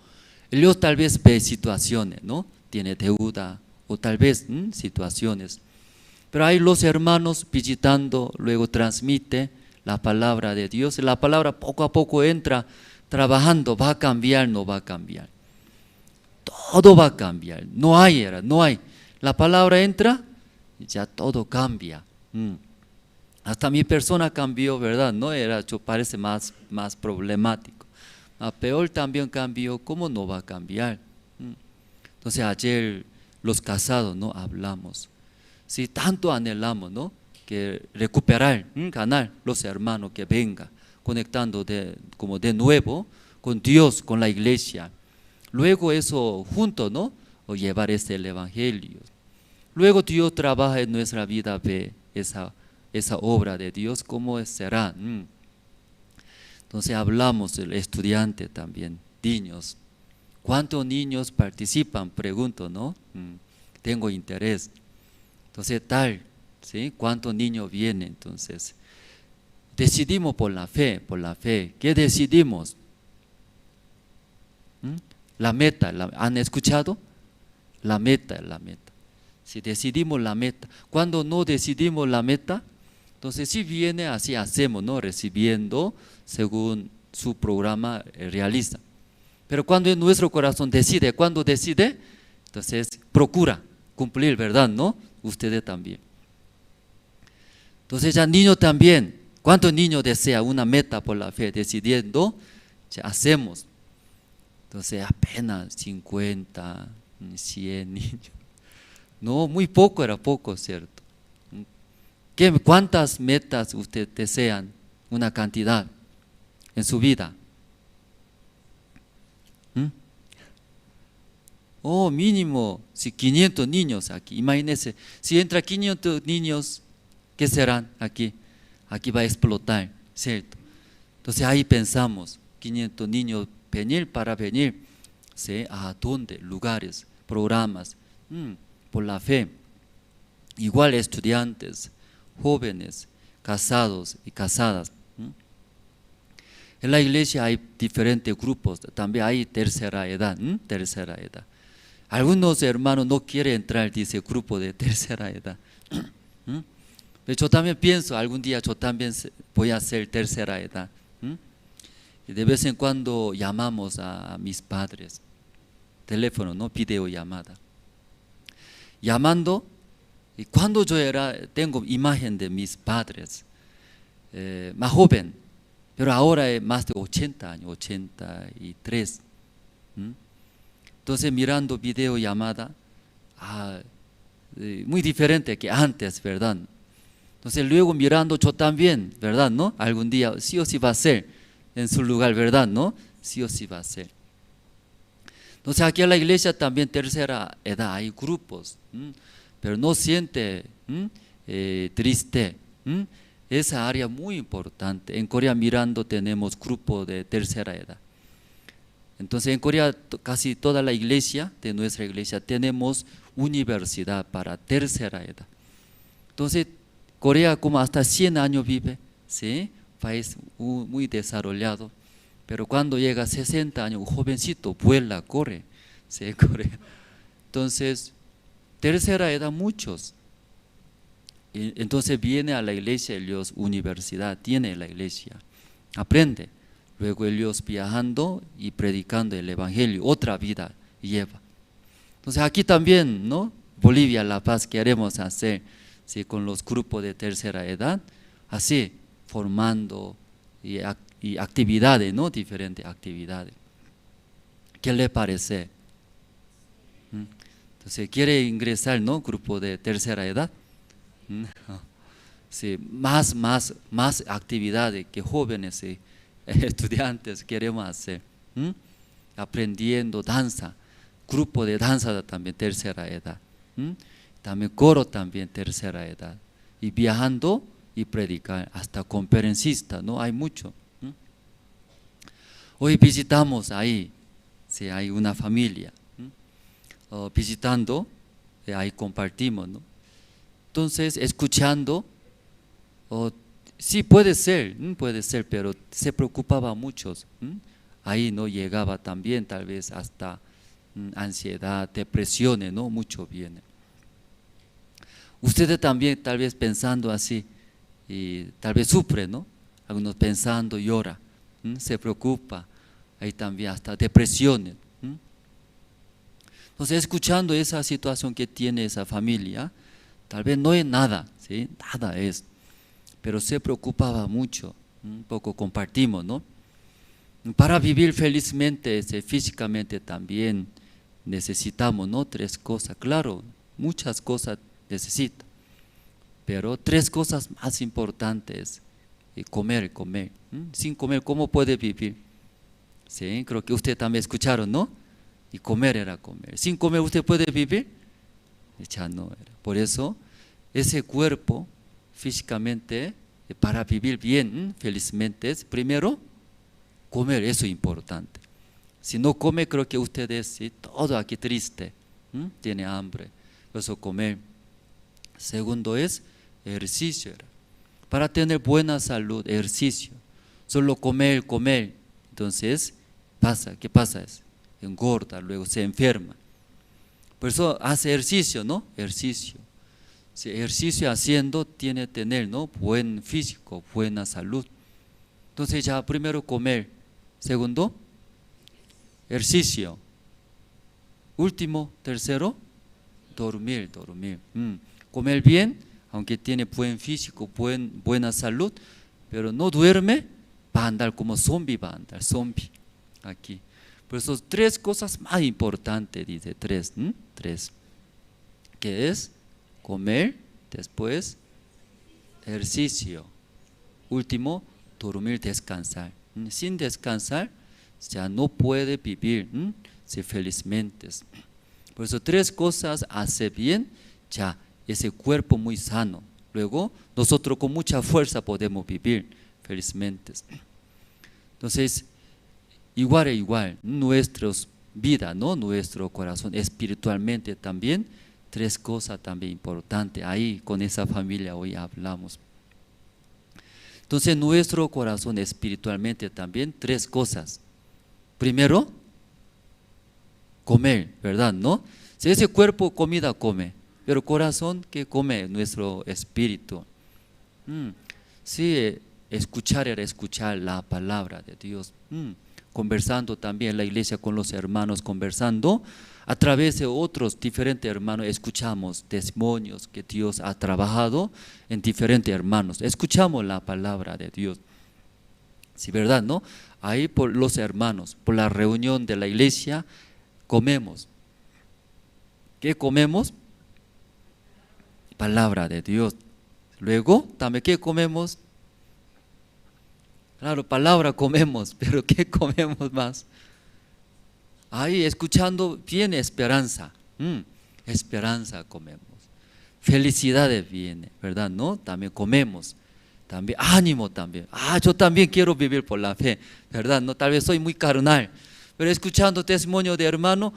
ellos tal vez ve situaciones, ¿no? Tiene deuda o tal vez situaciones. Pero hay los hermanos visitando, luego transmite la palabra de Dios. La palabra poco a poco entra trabajando, va a cambiar, no va a cambiar. Todo va a cambiar, no hay. La palabra entra y ya todo cambia. Hasta mi persona cambió, ¿verdad? No era, parece más problemático. Peor también cambió, ¿cómo no va a cambiar? Entonces ayer los casados, ¿no? Hablamos. Sí, tanto anhelamos, ¿no? Que recuperar, ganar los hermanos que vengan, conectando como de nuevo con Dios, con la iglesia. Luego eso juntos, ¿no? O llevar el evangelio. Luego Dios trabaja en nuestra vida, ve esa obra de Dios, ¿cómo será? Entonces hablamos del estudiante también, niños. ¿Cuántos niños participan? Pregunto, ¿no? Tengo interés. Entonces tal, ¿sí? ¿Cuántos niños vienen? Entonces, decidimos por la fe. ¿Qué decidimos? La meta, ¿han escuchado? La meta. Si decidimos la meta, cuando no decidimos la meta, entonces si viene así hacemos, ¿no? Recibiendo según su programa realiza. Pero cuando en nuestro corazón decide, cuando decide, entonces procura cumplir, ¿verdad? ¿No? Ustedes también. Entonces ya niño también, ¿cuántos niños desea una meta por la fe? Decidiendo, ya hacemos. Entonces apenas 50, 100 niños. No, muy poco, era poco, ¿cierto? ¿Cuántas metas ustedes desean? Una cantidad en su vida. Oh, mínimo, si 500 niños aquí, imagínense, si entra 500 niños, ¿qué serán aquí? Aquí va a explotar, ¿cierto? Entonces ahí pensamos, 500 niños para venir, ¿sí? ¿A dónde? Lugares, programas, por la fe. Igual estudiantes, jóvenes, casados y casadas. En la iglesia hay diferentes grupos, también hay tercera edad, tercera edad. Algunos hermanos no quieren entrar en ese grupo de tercera edad. Pero yo también pienso, algún día yo también voy a ser tercera edad. Y de vez en cuando llamamos a mis padres, teléfono, no videollamada. Llamando, y cuando yo tengo imagen de mis padres, más joven, pero ahora es más de 80 años, 83. Entonces mirando videollamada, muy diferente que antes, ¿verdad? Entonces luego mirando yo también, ¿verdad? ¿No? Algún día sí o sí va a ser en su lugar, ¿verdad? ¿No? Sí o sí va a ser. Entonces aquí en la iglesia también tercera edad hay grupos, pero no siente triste. Esa área muy importante. En Corea mirando tenemos grupo de tercera edad. Entonces en Corea casi toda la iglesia, de nuestra iglesia, tenemos universidad para tercera edad. Entonces Corea como hasta 100 años vive, ¿sí? País muy desarrollado, pero cuando llega a 60 años, un jovencito vuela, corre, ¿sí? Corea. Entonces, tercera edad muchos. Entonces viene a la iglesia, ellos universidad, tiene la iglesia, aprende. Luego ellos viajando y predicando el evangelio, otra vida lleva. Entonces aquí también, ¿no? Bolivia, La Paz, queremos hacer, ¿sí? Con los grupos de tercera edad, así, formando y actividades, ¿no? Diferentes actividades. ¿Qué le parece? Entonces, ¿quiere ingresar, no? Grupo de tercera edad. Sí, más actividades que jóvenes y estudiantes queremos hacer. Aprendiendo danza, grupo de danza también tercera edad. También coro también tercera edad. Y viajando y predicar, hasta conferencista, ¿no? Hay mucho. Hoy visitamos ahí, sí, hay una familia. Visitando, ahí compartimos, ¿no? Entonces, escuchando, sí puede ser, pero se preocupaba muchos. Ahí no llegaba también, tal vez hasta ansiedad, depresiones, ¿no? Mucho viene. Ustedes también tal vez pensando así, y tal vez sufre, ¿no? Algunos pensando llora, se preocupa, ahí también hasta depresiones. Entonces escuchando esa situación que tiene esa familia, tal vez no es nada, ¿sí? Nada es, pero se preocupaba mucho, un poco compartimos, ¿no? Para vivir felizmente, físicamente también necesitamos, ¿no? 3 cosas, claro, muchas cosas necesita, pero 3 cosas más importantes, comer. Sin comer, ¿cómo puede vivir? Sí, creo que ustedes también escucharon, ¿no? Y comer era comer. Sin comer, ¿usted puede vivir? Ya no era. Por eso, ese cuerpo, físicamente, para vivir bien, felizmente, es primero comer, eso es importante. Si no come, creo que ustedes, ¿sí? Todo aquí triste, tiene hambre, por eso comer. Segundo es ejercicio. Para tener buena salud, ejercicio. Solo comer. Entonces, ¿qué pasa? Engorda, luego se enferma. Por eso hace ejercicio, ¿no? Ejercicio. Si ejercicio haciendo tiene que tener, ¿no? Buen físico, buena salud. Entonces ya primero comer, segundo, ejercicio. Último, tercero, dormir. Comer bien, aunque tiene buen físico, buena salud, pero no duerme, va a andar como zombie, zombie aquí. Por eso 3 cosas más importantes, dice 3, que es comer, después ejercicio, último, dormir, descansar. Sin descansar ya no puede vivir felizmente. Por eso 3 cosas hace bien, ya ese cuerpo muy sano. Luego nosotros con mucha fuerza podemos vivir felizmente. Entonces, igual, nuestra vida, ¿no? Nuestro corazón espiritualmente también, 3 cosas también importantes. Ahí con esa familia hoy hablamos. Entonces, nuestro corazón espiritualmente también 3 cosas. Primero, comer, ¿verdad? ¿No? Si ese cuerpo comida come, pero corazón que come nuestro espíritu. Sí, escuchar la palabra de Dios. Conversando también en la iglesia con los hermanos, conversando a través de otros diferentes hermanos, escuchamos testimonios que Dios ha trabajado en diferentes hermanos, escuchamos la palabra de Dios. Sí, ¿verdad? ¿No? Ahí por los hermanos, por la reunión de la iglesia, comemos. ¿Qué comemos? Palabra de Dios. Luego, también ¿qué comemos? Claro, palabra comemos, pero ¿qué comemos más? Ahí escuchando viene esperanza, esperanza comemos. Felicidades viene, ¿verdad? ¿No? También comemos, también ánimo también. Yo también quiero vivir por la fe, ¿verdad? No, tal vez soy muy carnal, pero escuchando testimonio de hermano,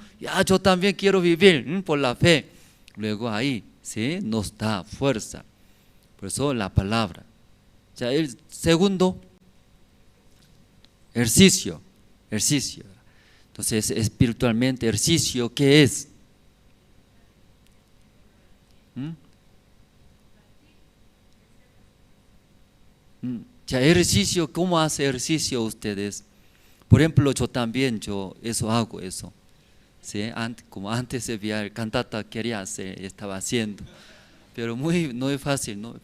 yo también quiero vivir por la fe. Luego ahí, ¿sí? Nos da fuerza. Por eso la palabra. Ya el segundo, ejercicio. Entonces, espiritualmente, ejercicio, ¿qué es? Ya ejercicio, ¿cómo hace ejercicio ustedes? Por ejemplo, yo eso hago. ¿Sí? Como antes se veía el cantata quería hacer, estaba haciendo. Pero no es fácil, ¿no?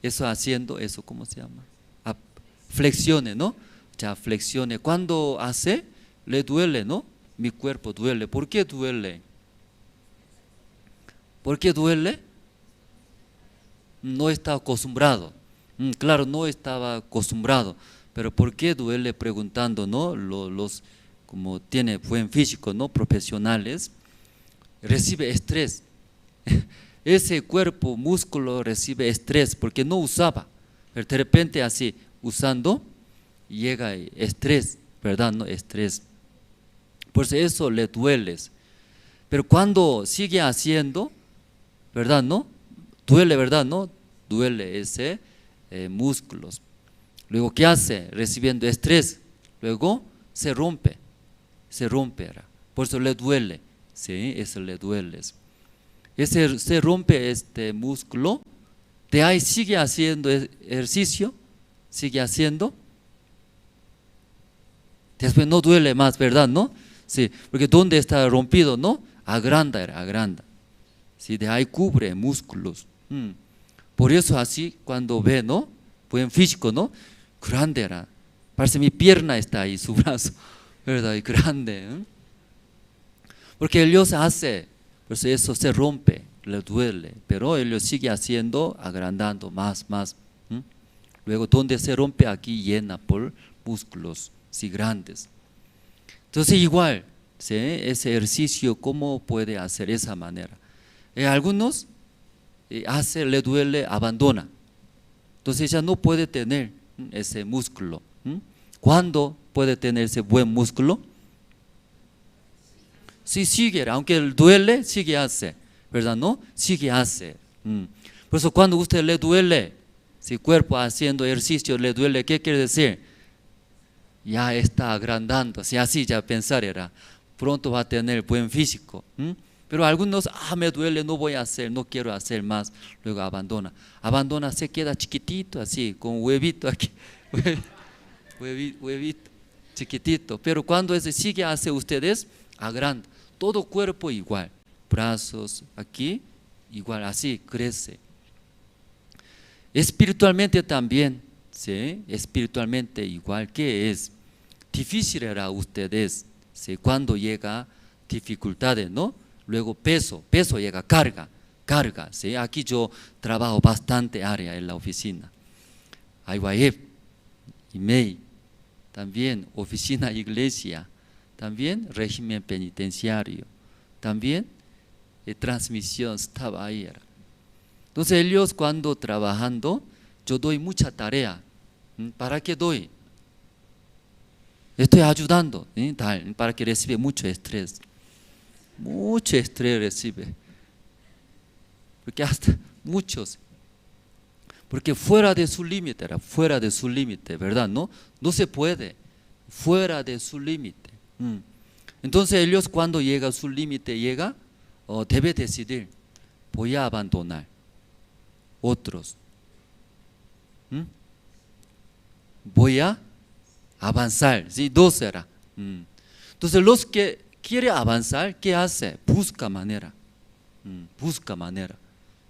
Eso haciendo, eso, ¿cómo se llama? Flexiones, ¿no? Ya flexione. Cuando hace, le duele, ¿no? Mi cuerpo duele. ¿Por qué duele? ¿Por qué duele? No está acostumbrado. Claro, no estaba acostumbrado. Pero ¿por qué duele? Preguntando, ¿no? Los como tiene buen físico, ¿no? Profesionales, recibe estrés. Ese cuerpo, músculo recibe estrés porque no usaba. Pero de repente así, usando, llega estrés, ¿verdad? ¿No? Estrés. Por eso le duele. Pero cuando sigue haciendo, ¿verdad? ¿No? Duele, ¿verdad? ¿No? Duele ese músculos. Luego, ¿qué hace? Recibiendo estrés. Luego se rompe. Por eso le duele. ¿Sí? Eso le duele. Se rompe este músculo. De ahí sigue haciendo ejercicio. Sigue haciendo. Después no duele más, ¿verdad? ¿No? Sí, porque donde está rompido, ¿no? Agranda. Sí, de ahí cubre músculos. Por eso así cuando ve, ¿no? Buen físico, ¿no? Grande era. Parece mi pierna está ahí, su brazo, ¿verdad? Y grande. Porque Dios hace, pues eso se rompe, le duele, pero Él lo sigue haciendo, agrandando más. Luego donde se rompe aquí llena por músculos, sí, grandes. Entonces igual, ¿sí? Ese ejercicio, ¿cómo puede hacer esa manera? Algunos le duele, abandona. Entonces ya no puede tener ese músculo. ¿Cuándo puede tener ese buen músculo? Sí, sigue, aunque duele, sigue hace, ¿verdad? ¿No? Sigue hace. Por eso cuando usted le duele, si cuerpo haciendo ejercicio le duele, ¿qué quiere decir? Ya está agrandando, si así ya pensar era, pronto va a tener buen físico. Pero algunos, me duele, no voy a hacer, no quiero hacer más, luego abandona, se queda chiquitito así, con huevito aquí, huevito, chiquitito. Pero cuando ese sigue hace ustedes, agranda, todo cuerpo igual, brazos aquí, igual, así crece. Espiritualmente también, ¿sí? Espiritualmente igual, ¿qué es? Difícil era ustedes, ¿sí? Cuando llega dificultades, ¿no? Luego peso llega, carga, ¿sí? Aquí yo trabajo bastante área en la oficina. IYF, IMEI, también oficina iglesia, también régimen penitenciario, también transmisión, estaba ahí. Entonces ellos cuando trabajando, yo doy mucha tarea. ¿Para qué doy? Estoy ayudando, ¿sí? Para que reciba mucho estrés recibe, porque hasta muchos, porque fuera de su límite, ¿verdad? No se puede, fuera de su límite. Entonces ellos cuando llega a su límite, debe decidir, voy a abandonar otros, voy a avanzar, ¿sí? Dos era. Entonces los que quiere avanzar, ¿qué hace? Busca manera,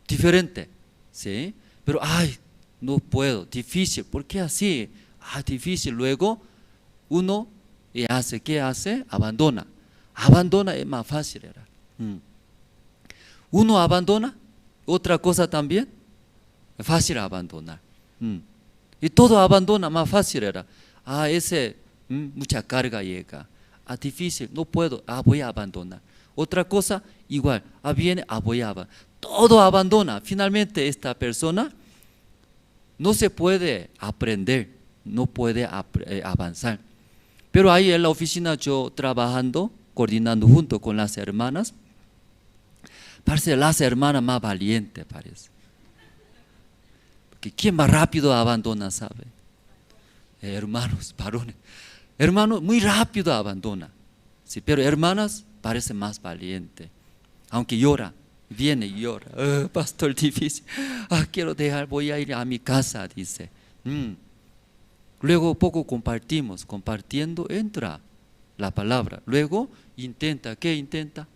diferente, ¿sí? Pero, no puedo, difícil, ¿por qué así? Difícil, luego uno ¿qué hace? Abandona es más fácil, uno abandona, otra cosa también, es fácil abandonar, y todo abandona, más fácil era, mucha carga llega, difícil, no puedo, voy a abandonar. Otra cosa, igual, viene, voy a abandonar. Todo abandona. Finalmente esta persona no se puede aprender, no puede avanzar. Pero ahí en la oficina yo trabajando, coordinando junto con las hermanas, parece las hermanas más valientes, parece. Porque ¿quién más rápido abandona, sabe? Hermanos, varones. Hermano, muy rápido abandona, sí, pero hermanas parece más valiente, aunque llora, viene y llora, pastor difícil, quiero dejar, voy a ir a mi casa, dice. Luego poco compartiendo entra la palabra, luego intenta, ¿qué intenta?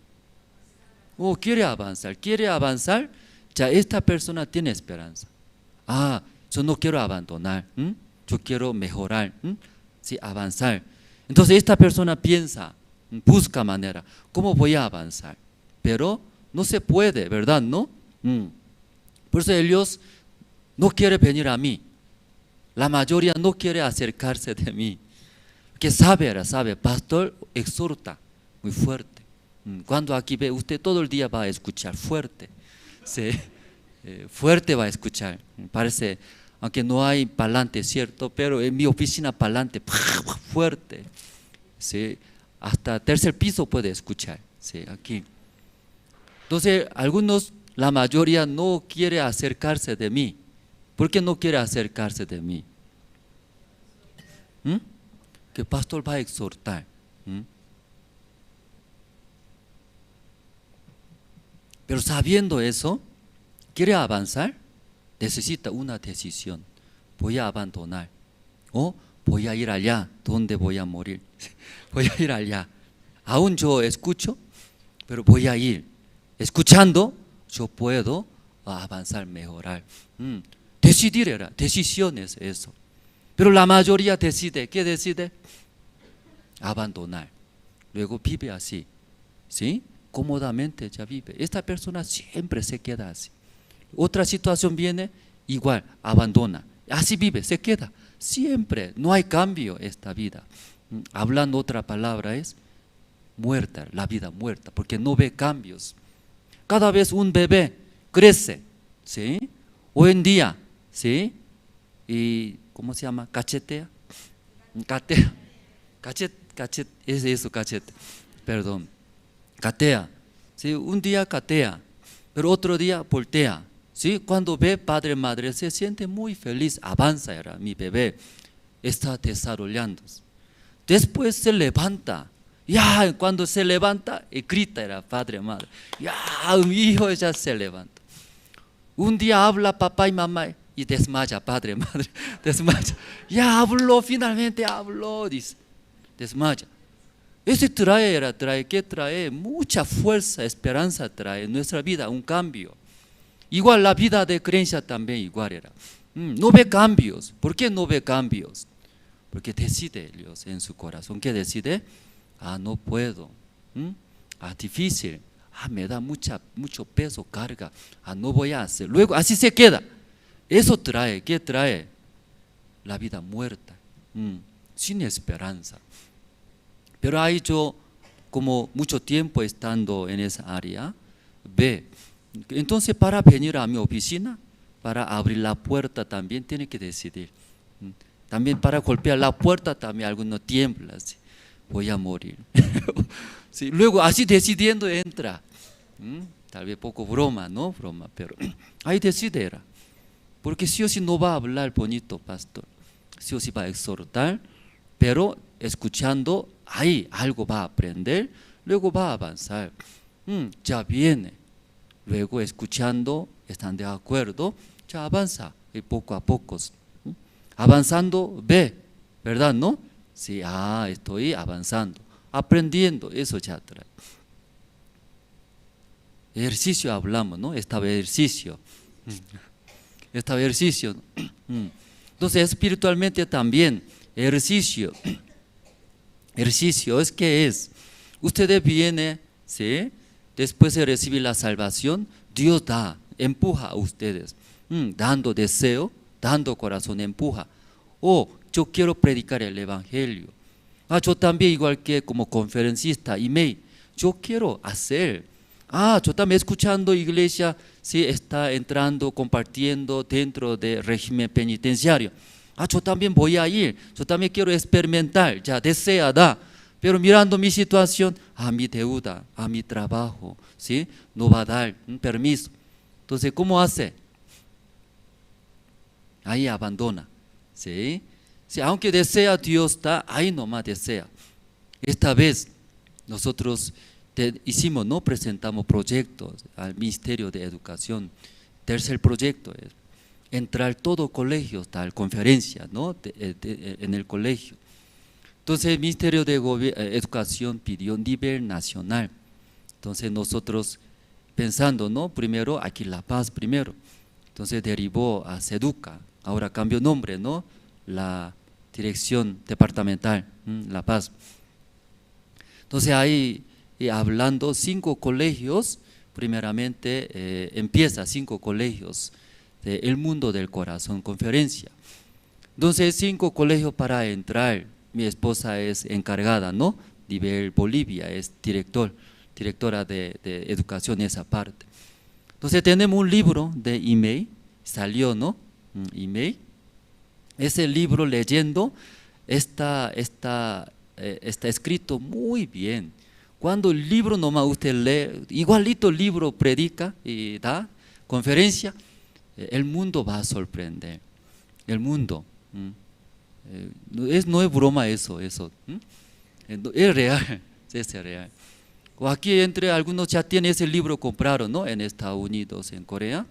Quiere avanzar, ya esta persona tiene esperanza. Yo no quiero abandonar, yo quiero mejorar, ¿sí? Avanzar. Entonces esta persona piensa, busca manera, ¿cómo voy a avanzar? Pero no se puede, ¿verdad? ¿No? Por eso ellos no quieren venir a mí. La mayoría no quiere acercarse de mí. Que sabe, pastor exhorta muy fuerte. Cuando aquí ve, usted todo el día va a escuchar fuerte. ¿Sí? Fuerte va a escuchar. Parece, aunque no hay parlante, ¿cierto? Pero en mi oficina parlante, fuerte. ¿Sí? Hasta tercer piso puede escuchar. ¿Sí? Aquí. Entonces, la mayoría no quiere acercarse de mí. ¿Por qué no quiere acercarse de mí? Que el pastor va a exhortar. Pero sabiendo eso, quiere avanzar, necesita una decisión. Voy a abandonar o voy a ir allá donde voy a morir. Voy a ir allá. Aún yo escucho, pero voy a ir. Escuchando, yo puedo avanzar, mejorar. Decidir era, decisiones eso. Pero la mayoría decide, ¿qué decide? Abandonar. Luego vive así, ¿sí? Cómodamente ya vive. Esta persona siempre se queda así. Otra situación viene, igual, abandona. Así vive, se queda. Siempre, no hay cambio esta vida. Hablando otra palabra es muerta, la vida muerta, porque no ve cambios. Cada vez un bebé crece, ¿sí? Hoy en día, ¿sí? Y, ¿cómo se llama? Cachetea. Cachete, es eso, cachete. Perdón. Catea. ¿Sí? Un día catea, pero otro día voltea. ¿Sí? Cuando ve padre, madre, se siente muy feliz. Avanza, mi bebé está desarrollando. Después se levanta Ya, cuando se levanta, y grita, era padre, madre. Ya, mi hijo ya se levanta. Un día habla papá y mamá y desmaya, padre, madre, desmaya. Ya habló, finalmente habló, dice, desmaya. Ese trae, ¿qué trae? Mucha fuerza, esperanza trae en nuestra vida, un cambio. Igual la vida de creencia también igual era. No ve cambios. ¿Por qué no ve cambios? Porque decide Dios en su corazón. ¿Qué decide? No puedo. Difícil. Me da mucho peso, carga. No voy a hacer. Luego así se queda. Eso trae, ¿qué trae? La vida muerta, sin esperanza. Pero ahí yo, como mucho tiempo estando en esa área, ve. Entonces para venir a mi oficina, para abrir la puerta también tiene que decidir. También para golpear la puerta también algunos tiembla, así, voy a morir. Sí, luego así decidiendo entra. Tal vez poco broma, ¿no? Broma, pero ahí decide. Porque sí o sí no va a hablar bonito, pastor. Sí o sí va a exhortar, pero escuchando, ahí algo va a aprender, luego va a avanzar. Ya viene. Luego escuchando, están de acuerdo, ya avanza y poco a poco. Avanzando, ve, ¿verdad? ¿No? Sí, estoy avanzando, aprendiendo, eso ya trae. Ejercicio hablamos, ¿no? Ejercicio. Entonces espiritualmente también, ejercicio. Ejercicio, ¿qué es? Ustedes vienen, ¿sí? Después de recibir la salvación, Dios empuja a ustedes, dando deseo, dando corazón, empuja. Yo quiero predicar el evangelio. Yo también, igual que como conferencista, email, yo quiero hacer. Yo también escuchando iglesia, sí, está entrando, compartiendo dentro del régimen penitenciario. Yo también voy a ir, yo también quiero experimentar, ya desea, da. Pero mirando mi situación, mi deuda, mi trabajo, ¿sí? No va a dar un permiso. Entonces, ¿cómo hace? Ahí abandona, ¿sí? Sí, aunque desea Dios, está ahí nomás desea. Esta vez nosotros hicimos, ¿no? Presentamos proyectos al Ministerio de Educación. Tercer proyecto es entrar todo colegio, tal conferencia, ¿no? En el colegio. Entonces el Ministerio de Educación pidió nivel nacional. Entonces nosotros pensando, ¿no? Primero aquí La Paz primero. Entonces derivó a SEDUCA, ahora cambió nombre, ¿no? La Dirección Departamental, La Paz. Entonces ahí hablando 5 colegios, primeramente empieza 5 colegios del mundo del corazón, conferencia. Entonces 5 colegios para entrar. Mi esposa es encargada, ¿no? Nivel Bolivia, es directora de educación en esa parte. Entonces tenemos un libro de email, salió, ¿no? Email. Ese libro leyendo está escrito muy bien. Cuando el libro nomás usted lee, igualito el libro predica y da conferencia, el mundo va a sorprender. El mundo. No es broma eso. Es real, es real. O aquí entre algunos ya tienen ese libro comprado, ¿no? En Estados Unidos, en Corea.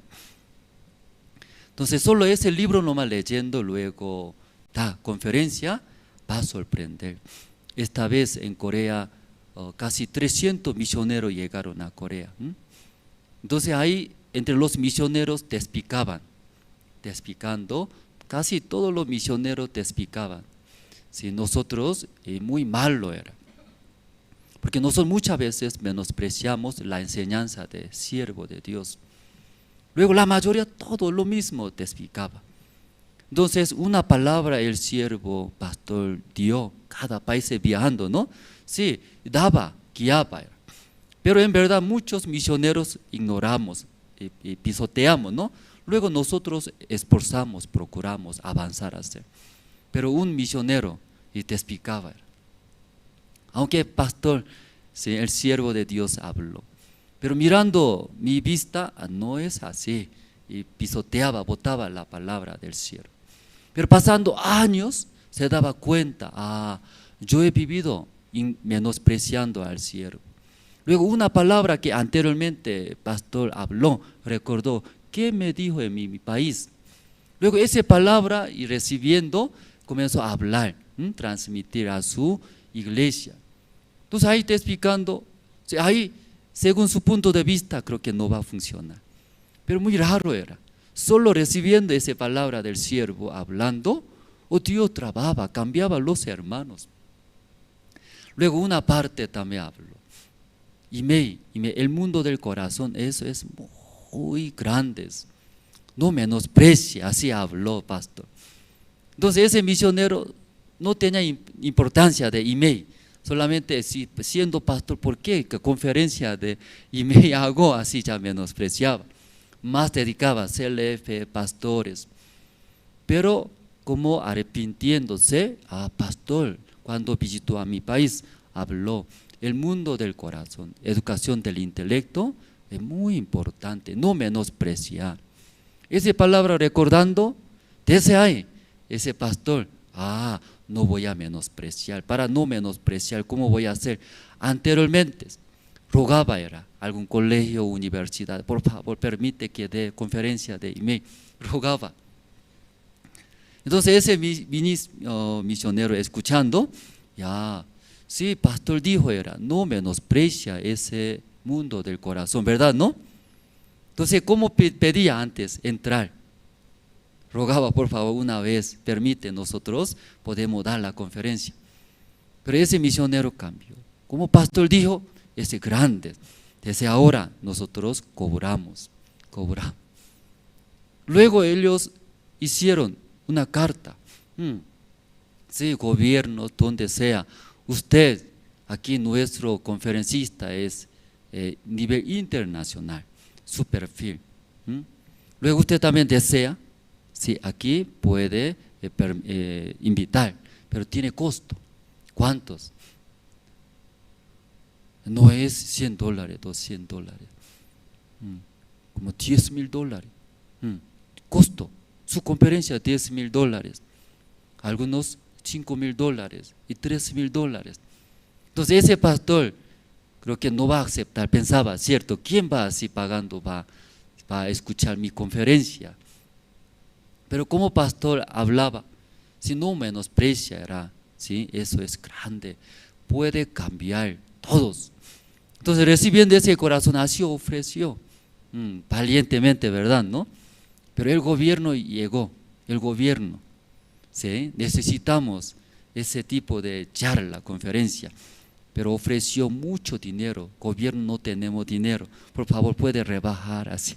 Entonces solo ese libro nomás leyendo, luego da conferencia, va a sorprender. Esta vez en Corea casi 300 misioneros llegaron a Corea. Entonces ahí entre los misioneros despicando, casi todos los misioneros despicaban. Si nosotros, muy malo era. Porque nosotros muchas veces menospreciamos la enseñanza de siervo de Dios. Luego la mayoría todo lo mismo despicaba. Entonces una palabra el siervo pastor dio, cada país viajando, ¿no? Sí, daba, guiaba. Pero en verdad muchos misioneros ignoramos y pisoteamos, ¿no? Luego nosotros esforzamos, procuramos avanzar a hacer. Pero un misionero y despicaba. Aunque pastor, sí, el siervo de Dios habló. Pero mirando mi vista, no es así. Y pisoteaba, botaba la palabra del siervo. Pero pasando años, se daba cuenta, yo he vivido menospreciando al siervo. Luego una palabra que anteriormente el pastor habló, recordó, ¿qué me dijo en mi país? Luego esa palabra y recibiendo comenzó a hablar, transmitir a su iglesia. Entonces ahí está explicando, ahí según su punto de vista creo que no va a funcionar. Pero muy raro era, solo recibiendo esa palabra del siervo hablando, Dios trababa, cambiaba a los hermanos. Luego una parte también habló. El mundo del corazón, eso es muy grande. No menosprecia, así habló pastor. Entonces ese misionero no tenía importancia de email, solamente siendo pastor, ¿por qué? ¿Qué conferencia de email hago? Así ya menospreciaba. Más dedicaba a CLF, pastores. Pero como arrepintiéndose, pastor, cuando visitó a mi país, habló. El mundo del corazón, educación del intelecto, es muy importante, no menospreciar. Esa palabra recordando, desde ahí, ese pastor, no voy a menospreciar. Para no menospreciar, ¿cómo voy a hacer? Anteriormente, rogaba era algún colegio o universidad, por favor, permite que dé conferencia de email, rogaba. Entonces ese misionero escuchando, sí, pastor dijo era, no menosprecia ese mundo del corazón, ¿verdad? ¿No? Entonces, ¿cómo pedía antes entrar? Rogaba, por favor, una vez, permite, nosotros podemos dar la conferencia. Pero ese misionero cambió. Como pastor dijo, es grande. Desde ahora nosotros cobramos. Luego ellos hicieron una carta. Sí, gobierno, donde sea. Usted, aquí nuestro conferencista es nivel internacional, su perfil. Luego usted también desea, sí, aquí puede invitar, pero tiene costo. ¿Cuántos? No es $100, $200, como $10,000. Costo, su conferencia $10,000, algunos $5,000 y $3,000. Entonces ese pastor creo que no va a aceptar, pensaba, cierto, ¿quién va así pagando, va a escuchar mi conferencia? Pero como pastor hablaba, si no menospreciará, ¿sí? Eso es grande, puede cambiar todos. Entonces recibiendo ese corazón así ofreció, valientemente, ¿verdad? ¿No? Pero el gobierno llegó, ¿sí? Necesitamos ese tipo de charla, conferencia, pero ofreció mucho dinero. Gobierno, no tenemos dinero, por favor puede rebajar así.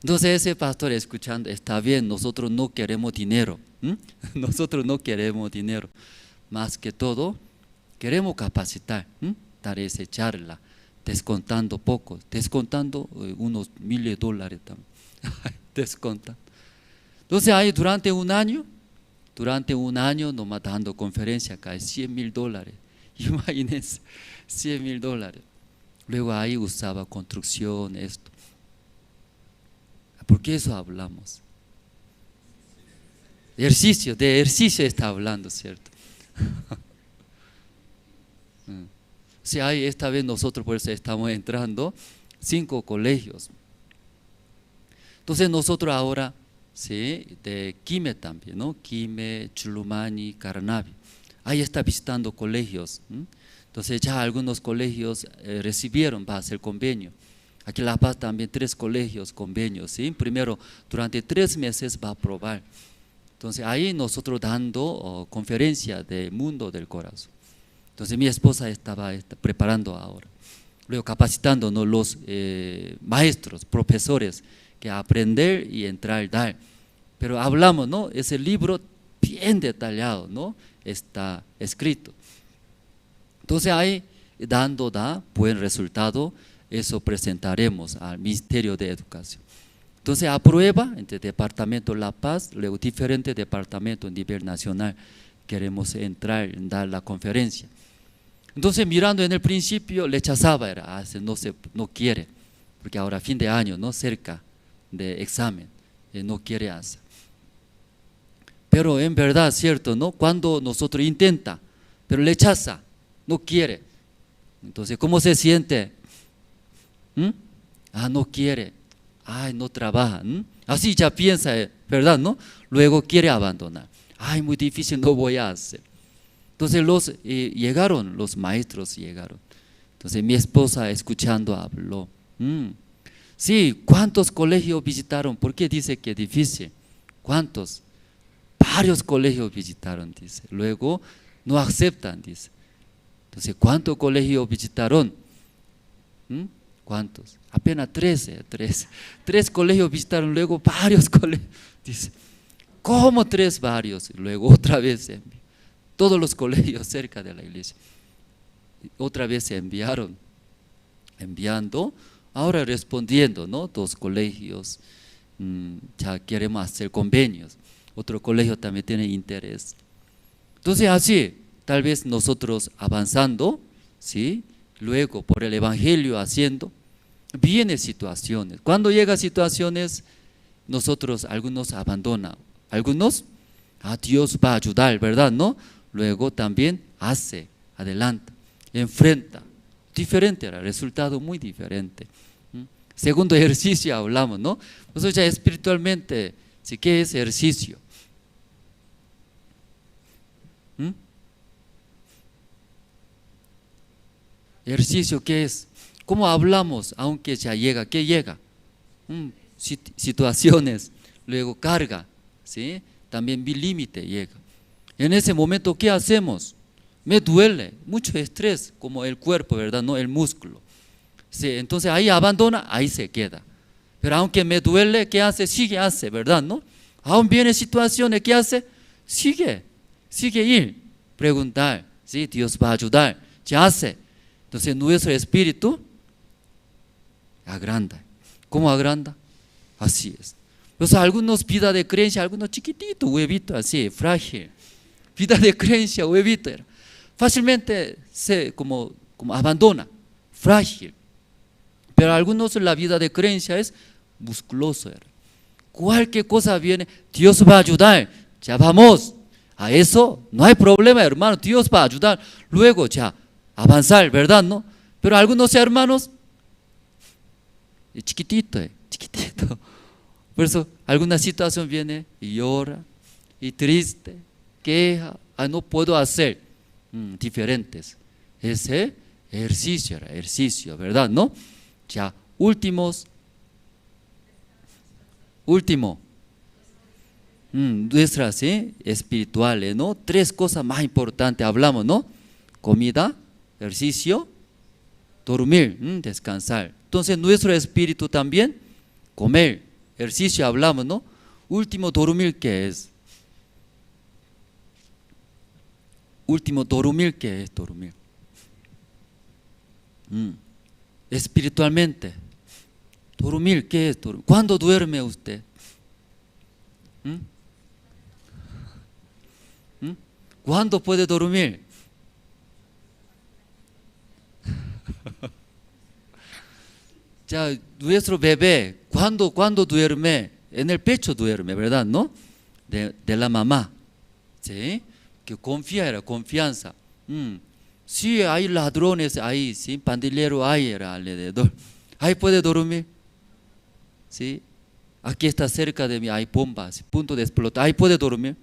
Entonces ese pastor escuchando, está bien, nosotros no queremos dinero, nosotros no queremos dinero, más que todo queremos capacitar, dar esa charla, descontando poco, descontando unos $1,000 también, descontando. Entonces ahí durante un año nomás dando conferencia acá, $100,000, imagínense, $100,000. Luego ahí usaba construcción, esto. ¿Por qué eso hablamos? De ejercicio está hablando, ¿cierto? Sí, ahí esta vez nosotros por eso estamos entrando 5 colegios. Entonces nosotros ahora, sí, de Quime también, ¿no? Quime, Chulumani, Caranavi. Ahí está visitando colegios. Entonces ya algunos colegios recibieron, va a hacer convenio. Aquí en La Paz también 3 colegios, convenios, ¿sí? Primero, durante 3 meses va a probar. Entonces ahí nosotros dando conferencia de mundo del corazón. Entonces mi esposa estaba preparando ahora. Luego capacitándonos los maestros, profesores, que aprender y entrar, dar. Pero hablamos, ¿no? Ese libro bien detallado, ¿no? Está escrito. Entonces ahí da buen resultado. Eso presentaremos al Ministerio de Educación. Entonces aprueba entre Departamento La Paz, luego diferentes departamentos a nivel nacional, queremos entrar, dar la conferencia. Entonces mirando en el principio rechazaba, no quiere, porque ahora fin de año, no cerca de examen, no quiere hacer. Pero en verdad, cierto, ¿no? Cuando nosotros intenta, pero rechaza, no quiere. Entonces, ¿cómo se siente? No quiere. Ay, no trabaja. Así ya piensa, ¿verdad? ¿No? Luego quiere abandonar. Ay, muy difícil, no voy a hacer. Entonces llegaron, los maestros llegaron. Entonces mi esposa escuchando habló. Sí, ¿cuántos colegios visitaron? ¿Por qué dice que es difícil? ¿Cuántos? Varios colegios visitaron, dice. Luego no aceptan, dice. Entonces, ¿cuántos colegios visitaron? ¿Cuántos? Apenas 13. 3 colegios visitaron, luego varios colegios. Dice, ¿cómo 3? Varios. Luego otra vez todos los colegios cerca de la iglesia. Otra vez se enviando, ahora respondiendo, ¿no? 2 colegios, ya queremos hacer convenios. Otro colegio también tiene interés. Entonces así, tal vez nosotros avanzando, ¿sí? Luego por el evangelio haciendo, vienen situaciones. Cuando llegan situaciones, nosotros algunos abandonan, algunos, Dios va a ayudar, ¿verdad? ¿No? Luego también hace, adelanta, enfrenta. Diferente, el resultado muy diferente. Segundo ejercicio hablamos, ¿no? Nosotros ya espiritualmente, ¿sí? ¿Qué es ejercicio? Ejercicio, ¿qué es? ¿Cómo hablamos aunque ya llega? ¿Qué llega? Situaciones, luego carga, ¿sí? También mi límite llega. En ese momento, ¿qué hacemos? Me duele, mucho estrés, como el cuerpo, ¿verdad? No el músculo. Sí, entonces ahí abandona, ahí se queda. Pero aunque me duele, ¿qué hace? Sigue, hace, ¿verdad? ¿No? Aún viene situaciones, ¿qué hace? Sigue ir, preguntar, ¿sí? Dios va a ayudar, ya hace. Entonces nuestro espíritu agranda. ¿Cómo agranda? Así es. Entonces algunos vida de creencia, algunos chiquititos, huevito así, frágil. Vida de creencia, huevito era. Fácilmente se como abandona, frágil. Pero algunos la vida de creencia es musculoso. Cualquier cosa viene, Dios va a ayudar, ya vamos. A eso no hay problema, hermano, Dios va a ayudar. Luego ya avanzar, ¿verdad? ¿No? Pero algunos hermanos, chiquitito. Por eso alguna situación viene y llora, y triste, queja, no puedo hacer. Diferentes. Ese ejercicio, ¿verdad? ¿No? Ya, último, nuestras espirituales, ¿no? 3 cosas más importantes hablamos, ¿no? Comida, ejercicio, dormir, descansar. Entonces nuestro espíritu también, comer, ejercicio hablamos, ¿no? Último, dormir, ¿qué es? Último, dormir, ¿qué es dormir? Espiritualmente, dormir, ¿qué es dormir? ¿Cuándo duerme usted? ¿Cuándo puede dormir? Ya, nuestro bebé, ¿cuándo duerme? En el pecho duerme, ¿verdad? ¿No? De la mamá, ¿sí? Que confianza. Sí, hay ladrones ahí, sí, pandillero hay alrededor. Ahí puede dormir, sí. Aquí está cerca de mí, hay bombas, punto de explotar. Ahí puede dormir.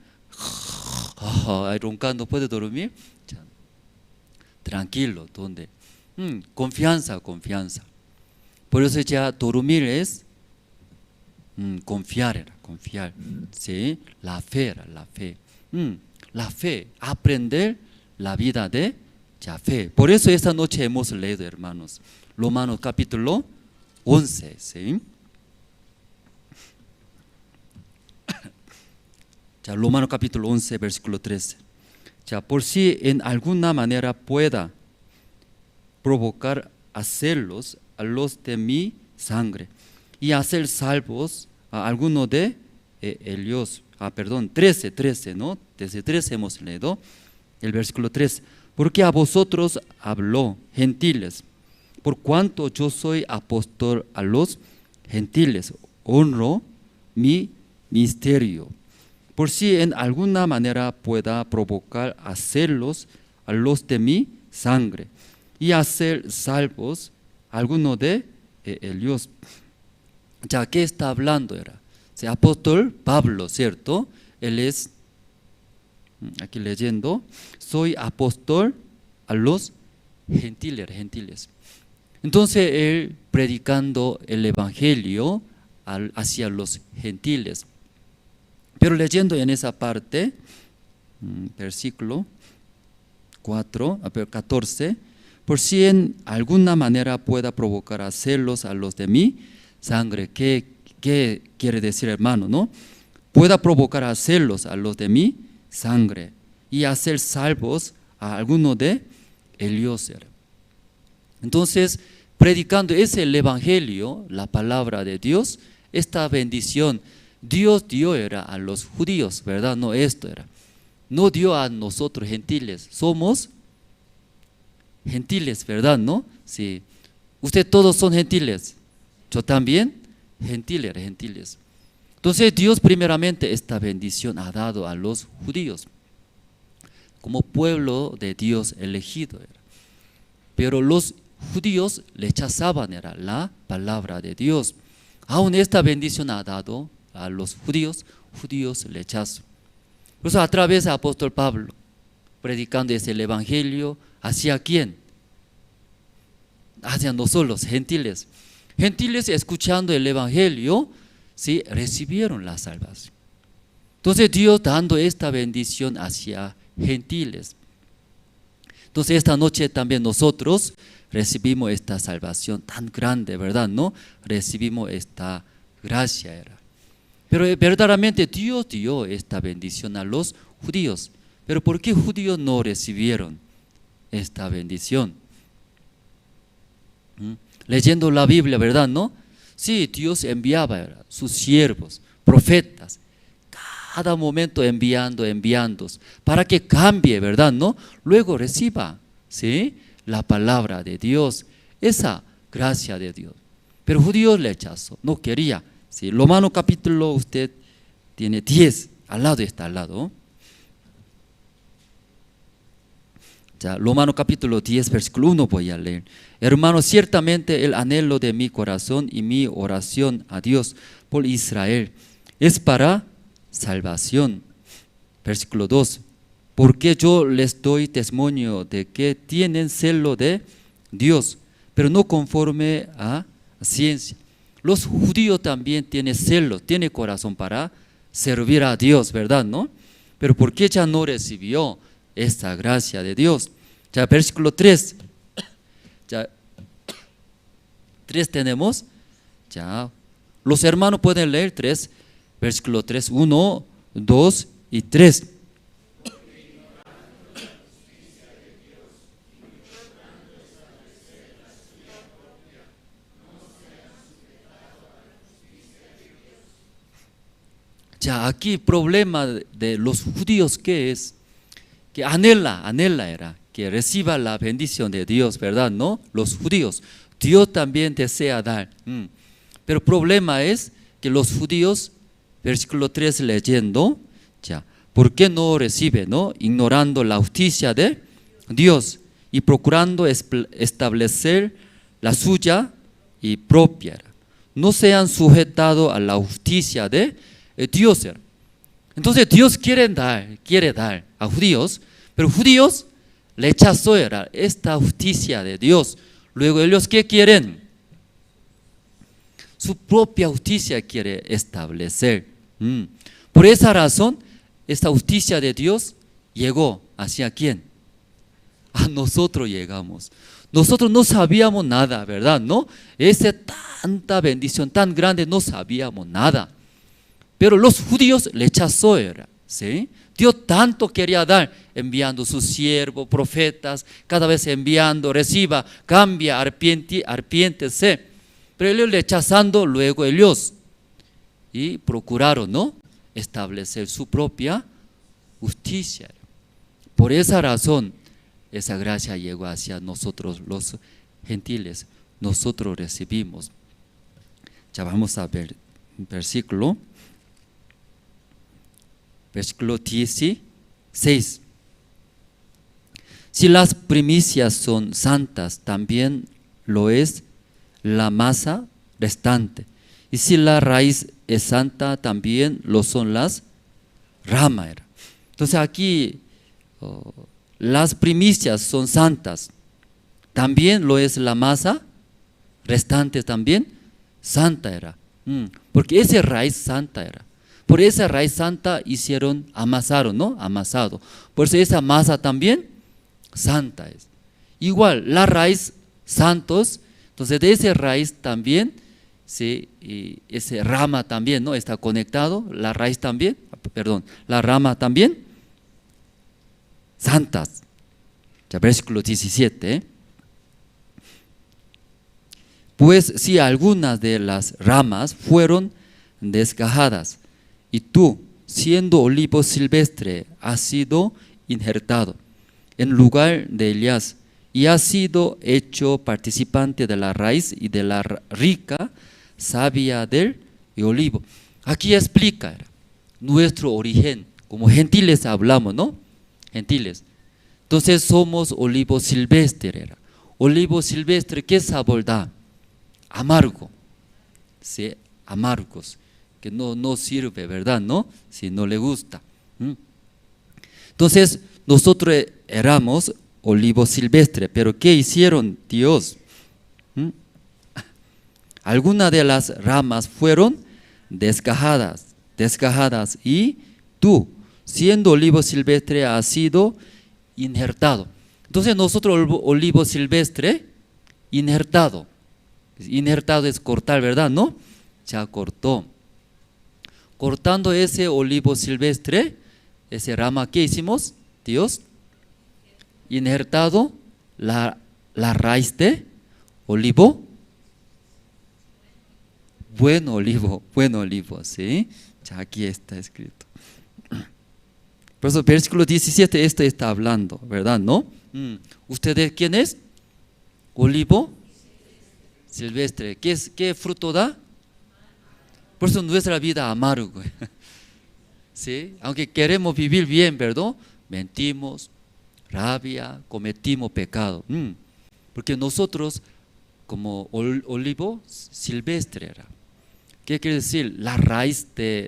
Ahí roncando, puede dormir. Ya. Tranquilo, ¿dónde? Confianza. Por eso ya dormir es confiar, ¿sí? La fe. La fe, aprender la vida de ya fe. Por eso esta noche hemos leído, hermanos, Romanos capítulo 11, ¿sí? Ya, Romanos capítulo 11, versículo 13. Ya, por si en alguna manera pueda provocar hacerlos a los de mi sangre y hacer salvos a alguno de ellos. 13, ¿no? Desde 13 hemos leído el versículo 3. Porque a vosotros habló, gentiles, por cuanto yo soy apóstol a los gentiles, honro mi misterio. por si en alguna manera pueda provocar a celos a los de mi sangre y hacer salvos a alguno de ellos. Ya, ¿qué está hablando? Era el apóstol Pablo, ¿cierto? Él es, aquí leyendo, soy apóstol a los gentiles. Entonces él predicando el evangelio hacia los gentiles. Pero leyendo en esa parte, versículo 14, por si en alguna manera pueda provocar a celos a los de mi sangre. ¿Qué quiere decir, hermano? ¿No? Pueda provocar a celos a los de mi sangre y hacer salvos a alguno de ellos. Entonces, predicando ese el evangelio, la palabra de Dios, esta bendición Dios dio era a los judíos, ¿verdad? No, esto era. No dio a nosotros gentiles. Somos gentiles, ¿verdad? ¿No? Sí. Ustedes todos son gentiles. Yo también, gentiles. Entonces Dios primeramente esta bendición ha dado a los judíos como pueblo de Dios elegido. Pero los judíos rechazaban era la palabra de Dios. Aún esta bendición ha dado a los judíos rechazan. Por eso a través del apóstol Pablo, predicando ese evangelio, ¿hacia quién? Hacia nosotros, gentiles. Gentiles escuchando el evangelio, sí, recibieron la salvación. Entonces Dios dando esta bendición hacia gentiles. Entonces esta noche también nosotros recibimos esta salvación tan grande, ¿verdad? ¿No? Recibimos esta gracia. Pero verdaderamente Dios dio esta bendición a los judíos. Pero ¿por qué judíos no recibieron esta bendición? Leyendo la Biblia, ¿verdad? ¿No? Sí, Dios enviaba sus siervos, profetas, cada momento enviando para que cambie, ¿verdad? ¿No? Luego reciba, ¿sí?, la palabra de Dios, esa gracia de Dios. Pero judíos rechazó, no quería. ¿Sí? Romanos capítulo, usted tiene 10, al lado está al lado. Ya, Romanos capítulo 10, versículo 1 voy a leer. Hermanos, ciertamente el anhelo de mi corazón y mi oración a Dios por Israel es para salvación. Versículo 2. Porque yo les doy testimonio de que tienen celo de Dios, pero no conforme a ciencia. Los judíos también tienen celo, tienen corazón para servir a Dios, ¿verdad? ¿No? Pero ¿por qué ya no recibió esta gracia de Dios? Ya, versículo 3. Ya, 3 tenemos. Ya, los hermanos pueden leer 3. Versículo 3, 1, 2 y 3. Ya, aquí problema de los judíos, ¿qué es? Que anhela era que reciba la bendición de Dios, ¿verdad? ¿No? Los judíos, Dios también desea dar. Pero el problema es que los judíos, versículo 3 leyendo, ya, ¿por qué no recibe, no? Ignorando la justicia de Dios y procurando establecer la suya y propia. No se han sujetado a la justicia de Dios. Entonces Dios quiere dar a judíos, pero judíos rechazó esta justicia de Dios. Luego ellos, ¿qué quieren? Su propia justicia quiere establecer. Por esa razón, esta justicia de Dios llegó ¿hacia quién? A nosotros llegamos. Nosotros no sabíamos nada, ¿verdad? ¿No? Esa tanta bendición tan grande, no sabíamos nada. Pero los judíos rechazó, ¿sí? Dios tanto quería dar, enviando sus siervos, profetas, cada vez enviando, reciba, cambia, arrepiéntese. Pero ellos rechazando, luego ellos y procuraron, ¿no?, establecer su propia justicia. Por esa razón, esa gracia llegó hacia nosotros los gentiles. Nosotros recibimos. Ya vamos a ver un versículo. versículo 16. Si las primicias son santas, también lo es la masa restante. Y si la raíz es santa, también lo son las ramas. Entonces aquí las primicias son santas, también lo es la masa restante, también santa era. Porque esa raíz santa era. Por esa raíz santa amasaron, ¿no? Amasado. Por eso esa masa también santa es. Igual, la raíz santos, entonces de esa raíz también, sí, y ese rama también, ¿no? Está conectado, la raíz también, perdón, la rama también, santas. Ya, versículo 17. Pues si algunas de las ramas fueron desgajadas, y tú, siendo olivo silvestre, has sido injertado en lugar de Elías, y has sido hecho participante de la raíz y de la rica savia del olivo. Aquí explica nuestro origen, como gentiles hablamos, ¿no? Gentiles. Entonces somos olivo silvestre. Olivo silvestre, ¿qué sabor da? Amargo. Sí, amargos. Que no sirve, ¿verdad? ¿No? Si no le gusta. Entonces, nosotros éramos olivo silvestre, pero ¿qué hicieron Dios? Algunas de las ramas fueron desgajadas, y tú, siendo olivo silvestre, has sido injertado. Entonces nosotros, olivo silvestre, injertado es cortar, ¿verdad? ¿No? Ya cortó. Cortando ese olivo silvestre, ese rama, ¿qué hicimos? Dios, injertado la raíz de olivo, buen olivo, ¿sí? Ya aquí está escrito. Por eso, versículo 17, esto está hablando, ¿verdad? ¿No? ¿Ustedes quién es? Olivo silvestre. ¿Qué fruto da? Por eso nuestra vida amargo. ¿Sí? Aunque queremos vivir bien, ¿verdad? Mentimos, rabia, cometimos pecado. Porque nosotros, como olivo silvestre era. ¿Qué quiere decir?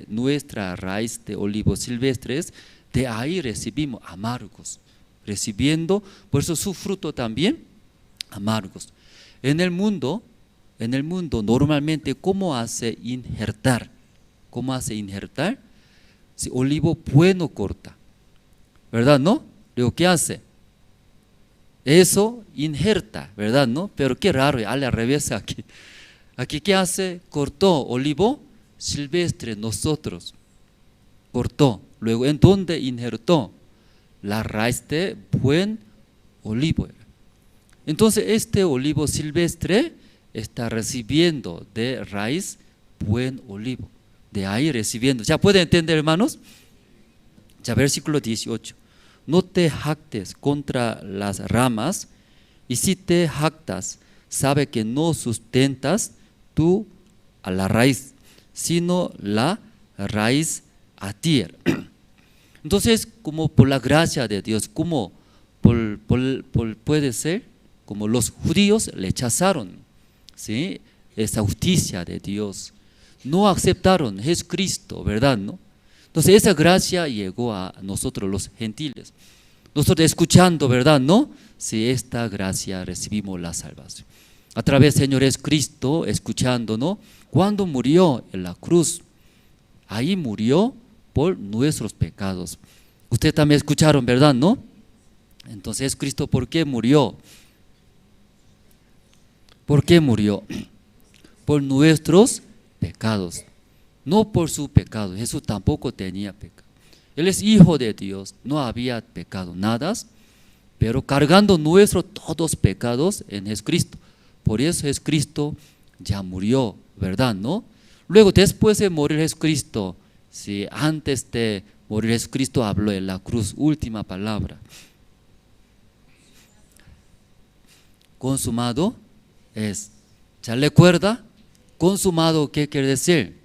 Nuestra raíz de olivo silvestres, de ahí recibimos amargos. Recibiendo, por eso su fruto también, amargos. En el mundo normalmente, ¿cómo hace injertar? Si olivo bueno corta, ¿verdad? ¿No? Luego, ¿qué hace? Eso injerta, ¿verdad? ¿No? Pero qué raro, al revés aquí. Aquí, ¿qué hace? Cortó olivo silvestre, nosotros. Cortó. Luego, ¿en dónde injertó? La raíz de buen olivo. Entonces, este olivo silvestre está recibiendo de raíz buen olivo. De ahí recibiendo. ¿Ya pueden entender, hermanos? Ya, versículo 18. No te jactes contra las ramas, y si te jactas, sabe que no sustentas tú a la raíz, sino la raíz a ti. Entonces, como por la gracia de Dios, como puede ser, como los judíos rechazaron, ¿sí?, esa justicia de Dios, no aceptaron Jesucristo, ¿verdad? ¿No? Entonces esa gracia llegó a nosotros los gentiles. Nosotros escuchando, ¿verdad? ¿No? Si esta gracia recibimos la salvación. A través del Señor Jesucristo, escuchando, ¿no? Cuando murió en la cruz, ahí murió por nuestros pecados. Ustedes también escucharon, ¿verdad? ¿No? Entonces Jesucristo, ¿por qué murió? ¿Por qué murió? Por nuestros pecados. No por su pecado. Jesús tampoco tenía pecado. Él es hijo de Dios, no había pecado nada, pero cargando nuestros todos pecados en Jesucristo. Por eso Jesucristo ya murió, ¿verdad? ¿No? Luego, después de morir Jesucristo, si antes de morir Jesucristo habló en la cruz, última palabra. Consumado es. ¿Ya recuerda? Consumado, ¿qué quiere decir?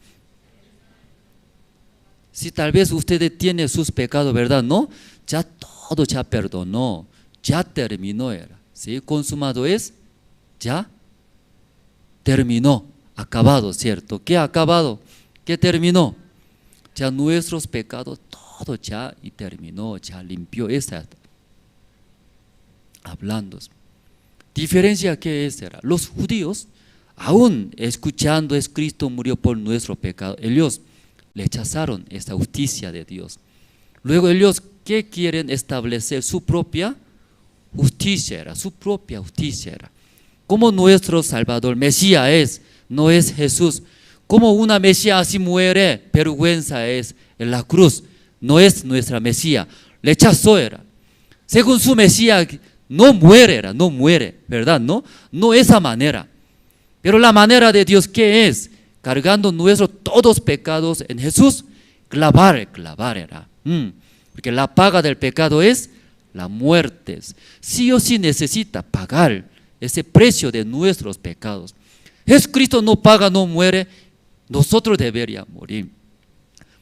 Si tal vez usted tiene sus pecados, ¿verdad? No, ya todo ya perdonó, ya terminó era, ¿sí? Consumado es, ya terminó, acabado, ¿cierto? ¿Qué ha acabado? ¿Qué terminó? Ya nuestros pecados, todo ya y terminó, ya limpió, esa hablando. Diferencia que es era, los judíos, aún escuchando es Cristo murió por nuestro pecado, ellos rechazaron esta justicia de Dios. Luego ellos, ¿qué quieren establecer? Su propia justicia era, su propia justicia era. Como nuestro Salvador, Mesías es, no es Jesús. Como una Mesías así muere, vergüenza es en la cruz, no es nuestra Mesías, rechazó era. Según su Mesías, no muere era, no muere, ¿verdad? No esa manera. Pero la manera de Dios, ¿qué es? Cargando nuestros todos pecados en Jesús, clavar era. Porque la paga del pecado es la muerte. Sí o sí necesita pagar ese precio de nuestros pecados. Jesucristo no paga, no muere, nosotros deberíamos morir.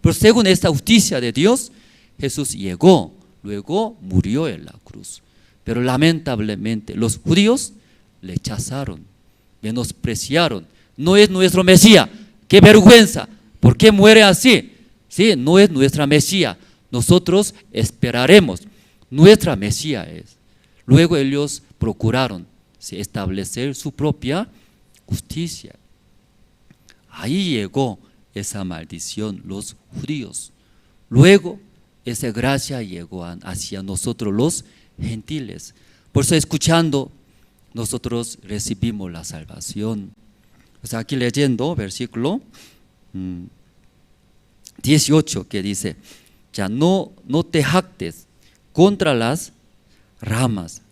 Pero según esta justicia de Dios, Jesús llegó, luego murió en la cruz. Pero lamentablemente los judíos rechazaron, menospreciaron. No es nuestro Mesías, qué vergüenza, ¿por qué muere así? Sí, no es nuestra Mesías, nosotros esperaremos, nuestra Mesías es. Luego ellos procuraron establecer su propia justicia. Ahí llegó esa maldición, los judíos. Luego esa gracia llegó hacia nosotros los gentiles. Por eso escuchando, nosotros recibimos la salvación. O sea, aquí leyendo versículo 18 que dice, ya no te jactes contra las ramas.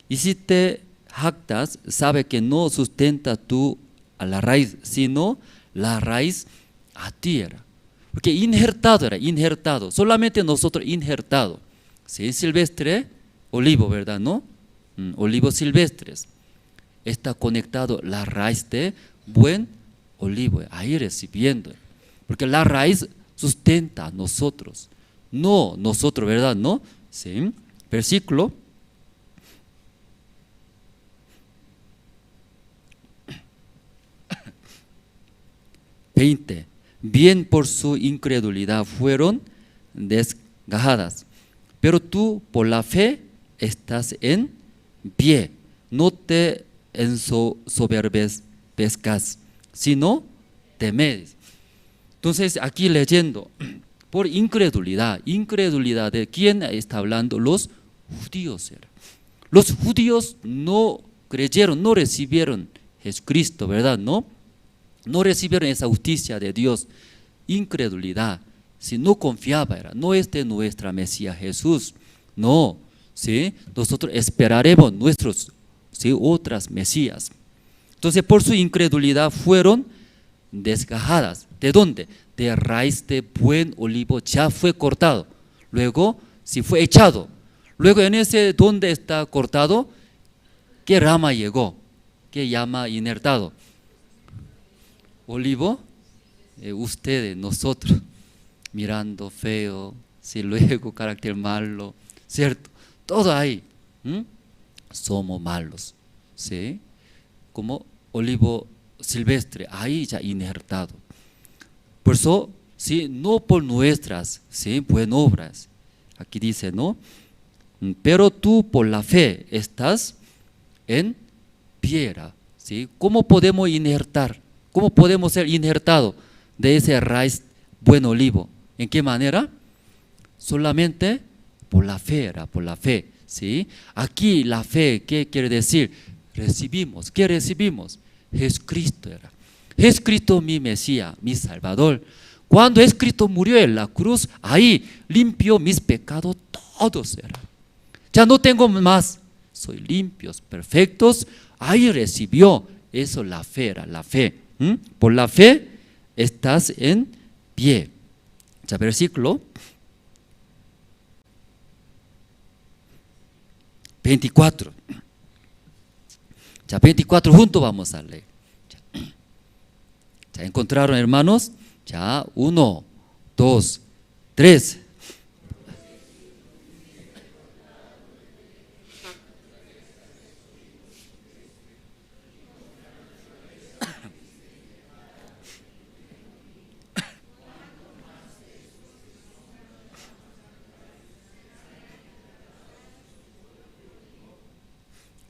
Y si te jactas, sabe que no sustenta tú a la raíz, sino la raíz a ti era. Porque injertado era, injertado, solamente nosotros injertado. ¿Sí? Silvestre, olivo, ¿verdad? ¿No? Olivos silvestres. Está conectado la raíz de buen olivo, ahí recibiendo. Porque la raíz sustenta a nosotros, no nosotros, ¿verdad? ¿No? ¿Sí? Versículo 20. Bien por su incredulidad fueron desgajadas, pero tú por la fe estás en pie. No te ensoberbezcas, sino temed. Entonces aquí leyendo, por incredulidad, incredulidad de quién está hablando, los judíos. Los judíos no creyeron, no recibieron Jesucristo, ¿verdad? No recibieron esa justicia de Dios, incredulidad. Si no confiaba, no es de nuestra Mesías Jesús, no, ¿sí? Nosotros esperaremos nuestros, ¿sí?, otras Mesías. Entonces por su incredulidad fueron desgajadas. ¿De dónde? De raíz de buen olivo ya fue cortado, luego sí fue echado, luego en ese donde está cortado, ¿qué rama llegó? ¿Qué llama injertado? Olivo, ustedes, nosotros, mirando feo, si luego carácter malo, ¿cierto? Todo ahí, somos malos, ¿sí? Como olivo silvestre, ahí ya injertado. Por eso, ¿sí?, no por nuestras, ¿sí?, buenas obras, aquí dice, ¿no? Pero tú por la fe estás en piedra, ¿sí? ¿Cómo podemos injertar? ¿Cómo podemos ser injertados de ese raíz buen olivo? ¿En qué manera? Solamente por la fe, por la fe, ¿sí? Aquí la fe, ¿qué quiere decir? Recibimos, ¿qué recibimos? Jesucristo era. Jesucristo mi Mesías, mi Salvador. Cuando Jesucristo murió en la cruz, ahí limpió mis pecados todos era. Ya no tengo más, soy limpios, perfectos. Ahí recibió eso, la fe era, la fe. Por la fe estás en pie. Ya, versículo 24. Ya, 24 juntos vamos a leer. Ya encontraron, hermanos. Ya, 1, 2, 3.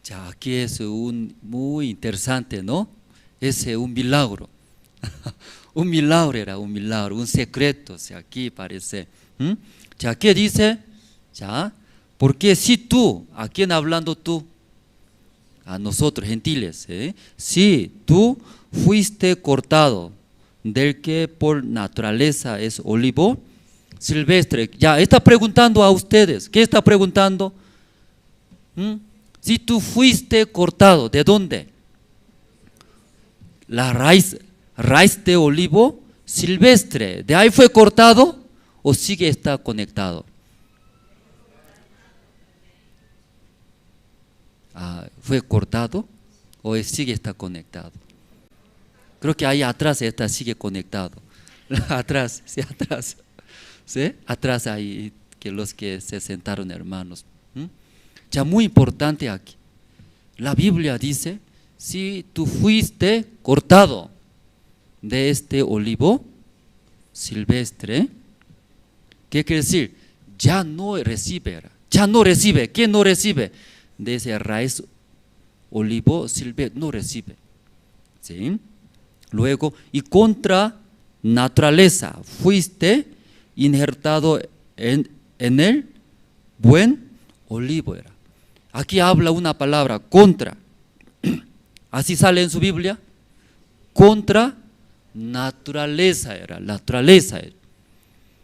Ya, aquí es muy interesante, ¿no? Es un milagro. Un milagro era un milagro, un secreto, o sea, aquí parece. Ya, ¿qué dice? Ya, porque si tú, ¿a quién hablando tú? A nosotros, gentiles, si tú fuiste cortado del que por naturaleza es olivo silvestre, ya está preguntando a ustedes, ¿qué está preguntando? Si tú fuiste cortado, ¿de dónde? La raíz de olivo silvestre, ¿de ahí fue cortado o sigue está conectado? ¿Fue cortado o sigue está conectado? Creo que ahí atrás sigue conectado. Atrás, sí, atrás. ¿Sí? Atrás hay que los que se sentaron hermanos. Ya muy importante aquí. La Biblia dice, si tú fuiste cortado de este olivo silvestre, ¿qué quiere decir? Ya no recibe, ¿quién no recibe? De ese raíz olivo silvestre, no recibe. ¿Sí? Luego, y contra naturaleza, fuiste injertado en el buen olivo era. Aquí habla una palabra, contra. Así sale en su Biblia. Contra naturaleza era, naturaleza era.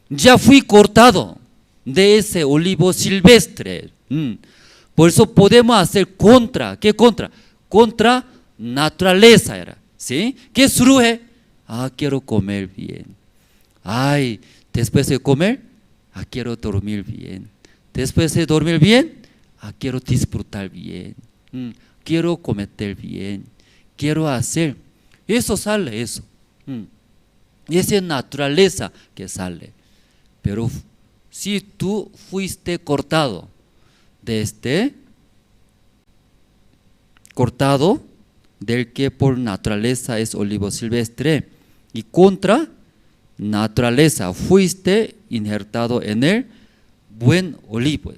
Ya fui cortado de ese olivo silvestre. Por eso podemos hacer contra. ¿Qué contra? Contra naturaleza era. ¿Sí? ¿Qué surge? Quiero comer bien. Después de comer, quiero dormir bien. Después de dormir bien, quiero disfrutar bien. Quiero cometer bien. Quiero hacer. Eso sale, eso. Esa es naturaleza que sale. Pero si tú fuiste cortado cortado del que por naturaleza es olivo silvestre, y contra naturaleza fuiste injertado en el buen olivo.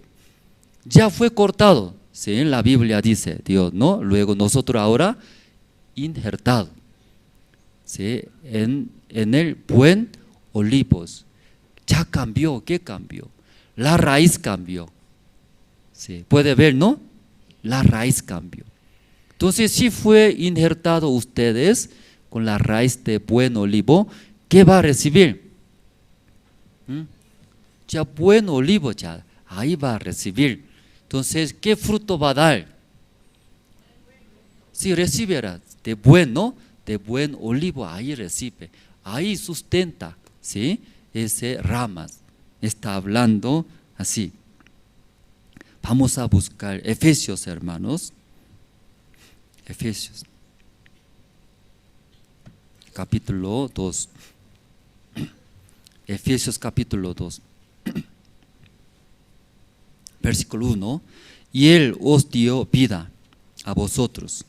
Ya fue cortado, ¿sí? La Biblia dice Dios, ¿no? Luego nosotros ahora injertado, ¿sí? En el buen olivos. Ya cambió, ¿qué cambió? La raíz cambió. ¿Sí? Puede ver, ¿no? La raíz cambió. Entonces, si fue injertado ustedes con la raíz de buen olivo, ¿qué va a recibir? Ya buen olivo, ya ahí va a recibir. Entonces, ¿qué fruto va a dar? Si recibiera de bueno, de buen olivo, ahí recibe, ahí sustenta, ¿sí? Ese ramas. Está hablando así. Vamos a buscar Efesios, hermanos. Efesios, capítulo 2. Efesios capítulo 2. Versículo 1. Y Él os dio vida a vosotros,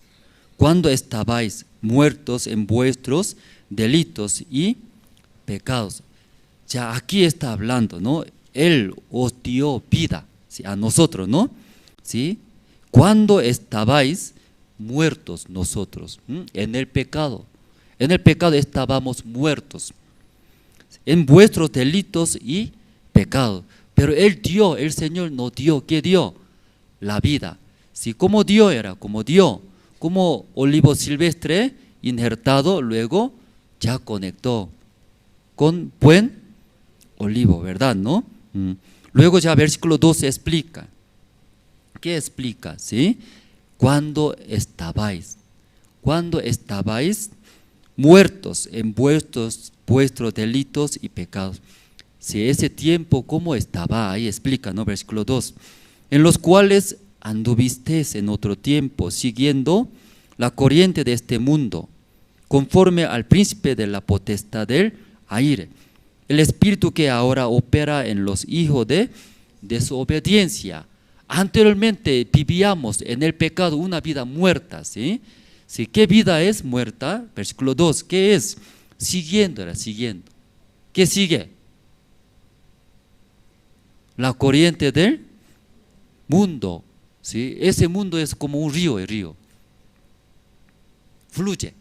cuando estabais muertos en vuestros delitos y pecados. Ya aquí está hablando, ¿no? Él os dio vida, ¿sí? A nosotros, ¿no? ¿Sí? Cuando estabais muertos nosotros, en el pecado. En el pecado estábamos muertos, en vuestros delitos y pecados. Pero Él dio, el Señor nos dio, ¿qué dio? La vida. ¿Sí? ¿Cómo dio era? Como dio, como olivo silvestre injertado, luego ya conectó con buen olivo, ¿verdad? ¿No? Luego ya versículo 12 explica. ¿Qué explica? ¿Sí? Cuando estabais muertos en vuestros delitos y pecados. Si ese tiempo, ¿cómo estaba? Ahí explica, ¿no? Versículo 2. En los cuales anduvisteis en otro tiempo, siguiendo la corriente de este mundo, conforme al príncipe de la potestad del aire, el espíritu que ahora opera en los hijos de desobediencia. Anteriormente vivíamos en el pecado una vida muerta, ¿sí? ¿Sí? ¿Qué vida es muerta? Versículo 2, ¿qué es? Siguiendo. ¿Qué sigue? La corriente del mundo, ¿sí? Ese mundo es como un río, el río. Fluye,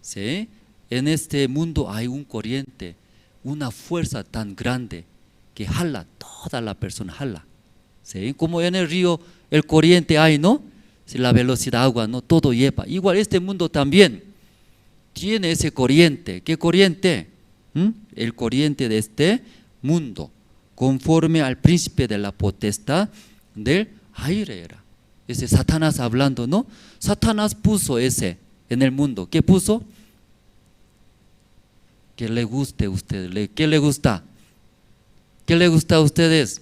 ¿sí? En este mundo hay un corriente, una fuerza tan grande que jala, toda la persona jala, ¿sí? Como en el río, el corriente hay, ¿no? Si la velocidad agua, ¿no? Todo lleva. Igual este mundo también tiene ese corriente. ¿Qué corriente? El corriente de este mundo, conforme al príncipe de la potestad del aire era. Ese Satanás hablando, ¿no? Satanás puso ese en el mundo. ¿Qué puso? Que le guste a usted. ¿Qué le gusta? ¿Qué le gusta a ustedes?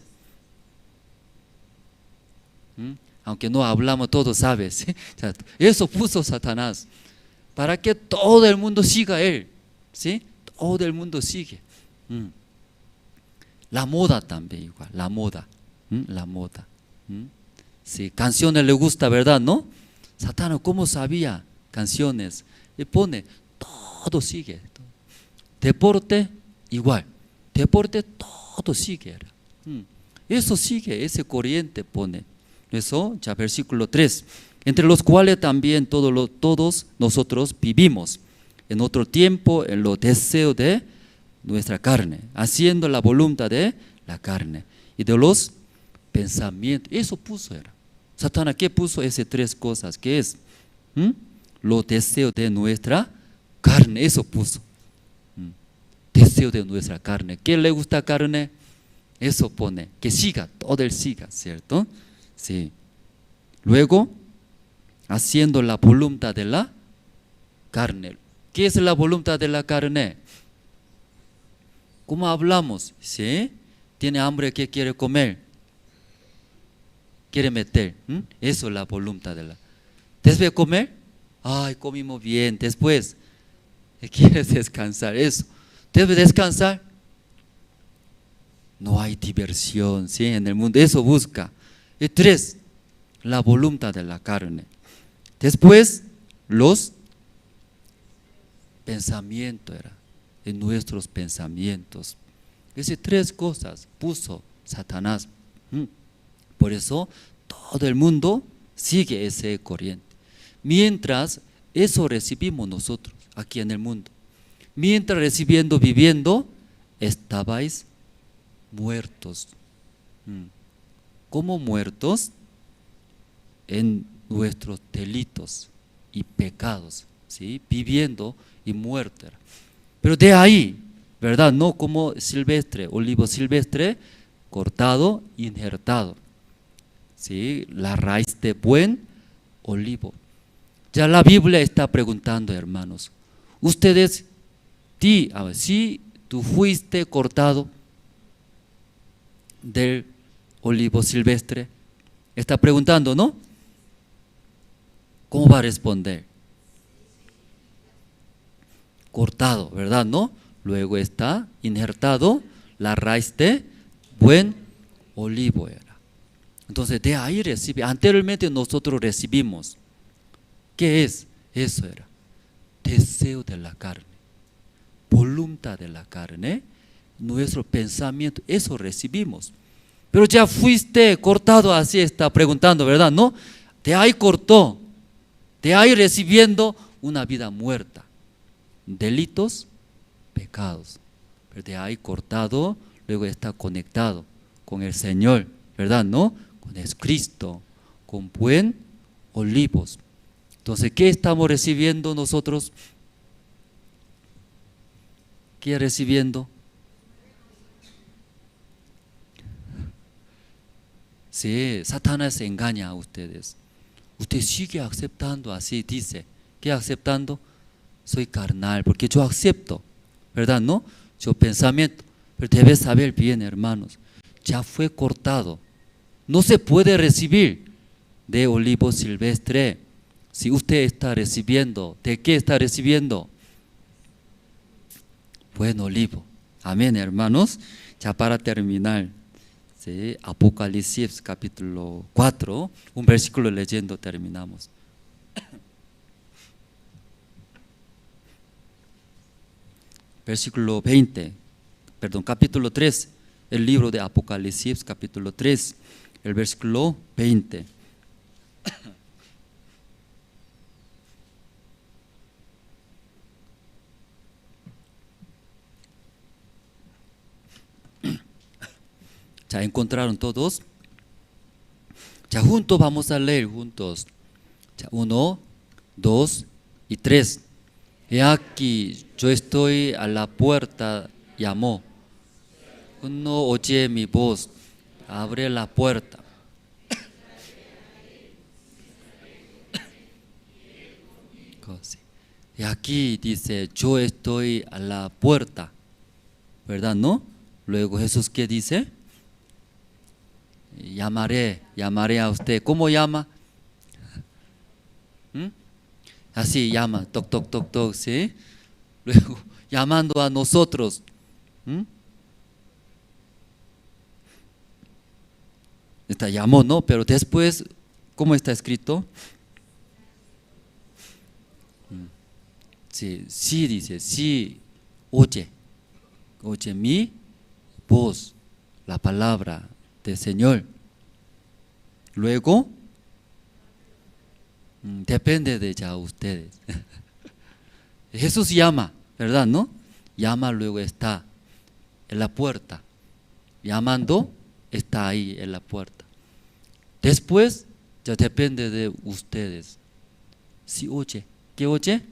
Aunque no hablamos, todos saben, ¿sí? Eso puso Satanás para que todo el mundo siga a él, ¿sí? Todo el mundo sigue. La moda también igual, la moda. Sí, canciones le gusta, ¿verdad? ¿No? Satanás, ¿cómo sabía canciones? Le pone, todo sigue. Deporte, igual. Deporte, todo sigue. Eso sigue, ese corriente pone. Eso, ya versículo 3. Entre los cuales también todos nosotros vivimos en otro tiempo en los deseos de nuestra carne, haciendo la voluntad de la carne y de los pensamientos. Eso puso era. Satanás, ¿qué puso? Esas tres cosas. ¿Qué es? Los deseos de nuestra carne. Eso puso. Deseo de nuestra carne. ¿Qué le gusta carne? Eso pone. Que siga, todo el siga, ¿cierto? Sí. Luego, haciendo la voluntad de la carne. ¿Qué es la voluntad de la carne? ¿Cómo hablamos? ¿Sí? ¿Tiene hambre? ¿Qué quiere comer? Quiere meter. Eso es la voluntad de la. ¿Debe comer? Ay, comimos bien. Después, quiere descansar. Eso. ¿Debe descansar? No hay diversión, ¿sí? En el mundo. Eso busca. Y 3, la voluntad de la carne. Después, los pensamientos era. En nuestros pensamientos. Esas 3 cosas puso Satanás. Por eso todo el mundo sigue ese corriente. Mientras eso recibimos nosotros aquí en el mundo. Mientras recibiendo, viviendo, estabais muertos. ¿Cómo muertos? En nuestros delitos y pecados, ¿sí? Viviendo y muertos. Pero de ahí, ¿verdad? No como silvestre, olivo silvestre, cortado, injertado, ¿sí? La raíz de buen olivo. Ya la Biblia está preguntando, hermanos, ustedes, si tú fuiste cortado del olivo silvestre, está preguntando, ¿no? ¿Cómo va a responder? Cortado, ¿verdad? ¿No? Luego está injertado la raíz de buen olivo era. Entonces de ahí recibe. Anteriormente nosotros recibimos. ¿Qué es? Eso era. Deseo de la carne. Voluntad de la carne. Nuestro pensamiento. Eso recibimos. Pero ya fuiste cortado, así está preguntando, ¿verdad? ¿No? De ahí cortó. De ahí recibiendo una vida muerta. Delitos, pecados. Pero de ahí cortado, luego está conectado con el Señor, ¿verdad? ¿No? Con el Cristo, con buen olivos. Entonces, ¿qué estamos recibiendo nosotros? ¿Qué recibiendo? Sí, Satanás engaña a ustedes. Usted sigue aceptando así, dice. ¿Qué aceptando? Soy carnal, porque yo acepto, ¿verdad? ¿No? Yo pensamiento, pero debes saber bien, hermanos, ya fue cortado. No se puede recibir de olivo silvestre. Si usted está recibiendo, ¿de qué está recibiendo? Buen olivo. Amén, hermanos. Ya para terminar, ¿sí? Apocalipsis capítulo 4, un versículo leyendo terminamos. Versículo 20, perdón, capítulo 3, el libro de Apocalipsis, capítulo 3, el versículo 20. ¿Ya encontraron todos? Ya juntos vamos a leer juntos. Ya 1, 2 y 3. He aquí, yo estoy a la puerta, llamó. Uno oye mi voz, abre la puerta. Y aquí dice, yo estoy a la puerta, ¿verdad? ¿No? Luego Jesús, ¿qué dice? Llamaré a usted. ¿Cómo llama? Así llama, toc, toc, toc, toc, ¿sí? Luego, llamando a nosotros. Está llamó, ¿no? Pero después, ¿cómo está escrito? Sí, sí dice, sí, oye mi voz, la palabra del Señor. Luego, depende de ya ustedes. Jesús llama, ¿verdad? ¿No? Llama, luego está en la puerta. Llamando, está ahí en la puerta. Después, ya depende de ustedes. Si oye, ¿qué oye?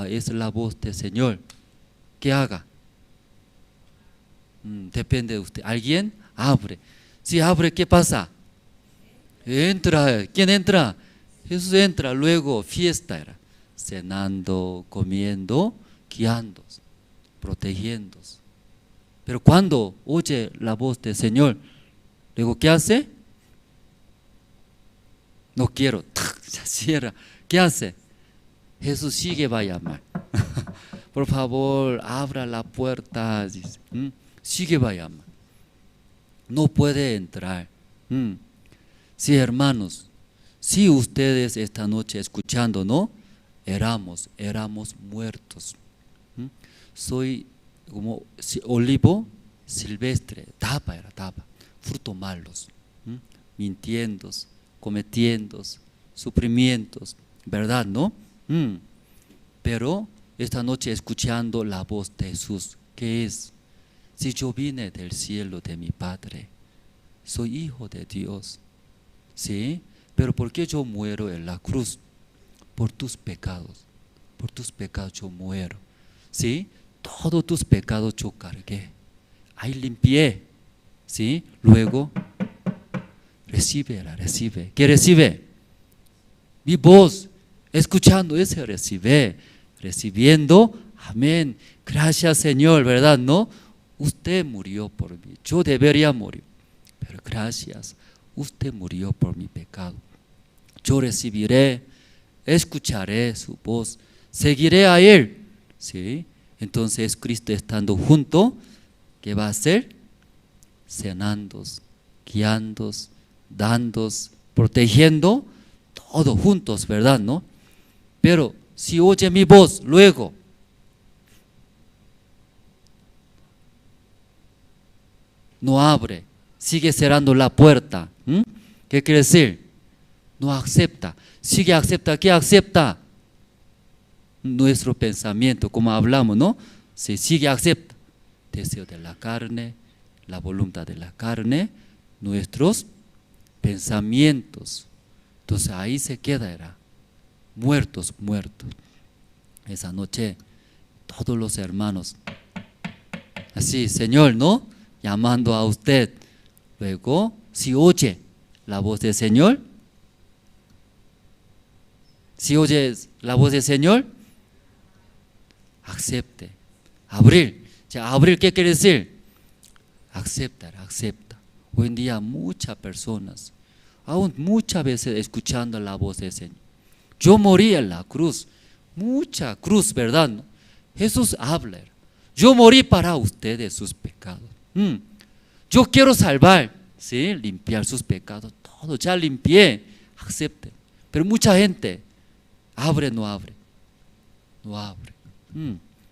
Es la voz del Señor. ¿Qué haga? Depende de usted. ¿Alguien? Abre. Si abre, ¿qué pasa? Entra. ¿Quién entra? Jesús entra. Luego, fiesta era. Cenando, comiendo, guiando, protegiendo. Pero cuando oye la voz del Señor, luego, ¿qué hace? No quiero. Se cierra. ¿Qué hace? Jesús sigue va a llamar. Por favor, abra la puerta. Dice. Sigue va a llamar. No puede entrar. Sí, hermanos, si ustedes esta noche escuchando, ¿no? Éramos muertos. Soy como olivo silvestre, tapa, fruto malos, mintiendo, cometiendo, sufrimientos, ¿verdad, no? Pero esta noche escuchando la voz de Jesús, ¿qué es? Si yo vine del cielo de mi Padre, soy hijo de Dios, ¿sí? Pero ¿por qué yo muero en la cruz? Por tus pecados yo muero, ¿sí? Todos tus pecados yo cargué, ahí limpié, ¿sí? Luego, recibe. ¿Qué recibe? Mi voz, escuchando ese recibiendo, amén, gracias Señor, ¿verdad? ¿No? Usted murió por mí, yo debería morir, pero gracias, usted murió por mi pecado. Yo recibiré, escucharé su voz, seguiré a Él, ¿sí? Entonces Cristo estando junto, ¿qué va a hacer? Cenando, guiando, dando, protegiendo, todos juntos, ¿verdad? ¿No? Pero si oye mi voz, luego no abre, sigue cerrando la puerta. ¿Qué quiere decir? No acepta, sigue acepta. ¿Qué acepta? Nuestro pensamiento, como hablamos, ¿no? Se sigue acepta. Deseo de la carne, la voluntad de la carne, nuestros pensamientos. Entonces ahí se queda, muertos. Esa noche, todos los hermanos, así, Señor, ¿no? Llamando a usted. Luego, si oye la voz del Señor, si oyes la voz del Señor, acepte. Abrir. Abrir, ¿qué quiere decir? Acepta. Hoy en día muchas personas, aún muchas veces escuchando la voz del Señor. Yo morí en la cruz, mucha cruz, ¿verdad? ¿No? Jesús habla. Yo morí para ustedes sus pecados. Yo quiero salvar, ¿sí? Limpiar sus pecados. Todo, ya limpié, acepten. Pero mucha gente abre, no abre. No abre.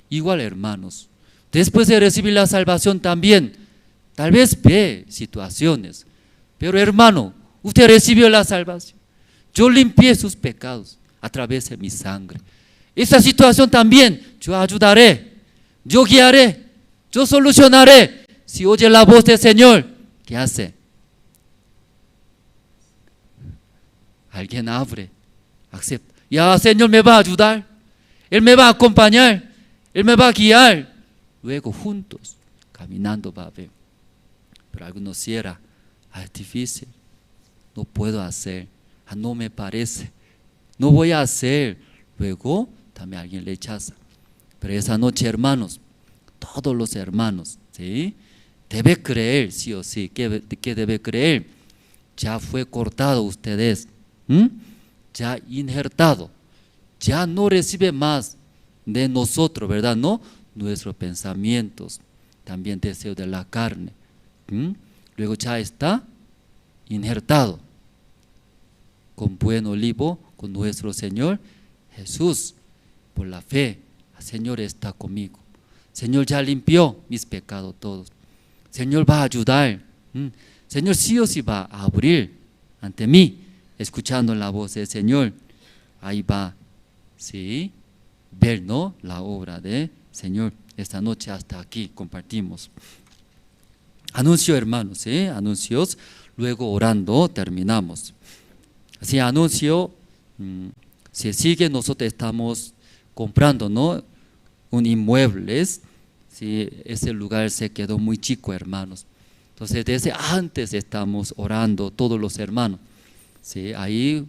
Igual, hermanos, después de recibir la salvación también, tal vez ve situaciones. Pero hermano, usted recibió la salvación. Yo limpié sus pecados a través de mi sangre. Esta situación también yo ayudaré, yo guiaré, yo solucionaré. Si oye la voz del Señor, ¿qué hace? Alguien abre, acepta. Ya, Señor me va a ayudar, Él me va a acompañar, Él me va a guiar. Luego juntos, caminando va a ver. Pero algunos cierran, es difícil, no puedo hacer, no me parece, no voy a hacer. Luego también alguien le rechaza. Pero esa noche, hermanos, todos los hermanos, ¿sí? Debe creer, sí o sí. ¿Qué debe creer? Ya fue cortado ustedes, ya injertado, ya no recibe más de nosotros, ¿verdad? No, nuestros pensamientos, también deseo de la carne. Luego ya está injertado con buen olivo, con nuestro Señor Jesús. Por la fe, el Señor está conmigo. Señor ya limpió mis pecados todos. Señor va a ayudar. Señor sí o sí va a abrir ante mí, escuchando la voz del Señor. Ahí va, sí, ver, ¿no? La obra del Señor. Esta noche hasta aquí compartimos. Anuncio, hermanos, anuncios. Luego orando terminamos. Así anuncio, si sigue, nosotros estamos comprando, ¿no? Un inmueble. Si ese lugar se quedó muy chico, hermanos. Entonces desde antes estamos orando todos los hermanos, ¿sí? Ahí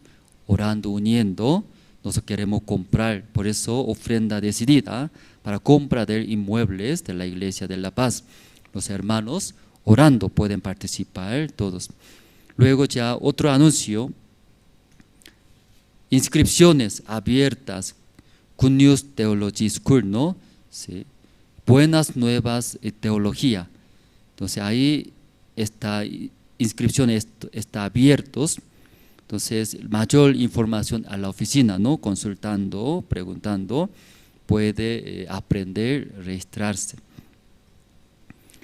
orando, uniendo. Nosotros queremos comprar, por eso ofrenda decidida para compra de inmuebles de la Iglesia de La Paz. Los hermanos orando pueden participar todos. Luego ya otro anuncio, inscripciones abiertas, Good News Theology School, ¿no? ¿Sí? Buenas Nuevas Teología. Entonces ahí está, inscripciones está abiertos. Entonces mayor información a la oficina, ¿no? Consultando, preguntando, puede aprender, registrarse.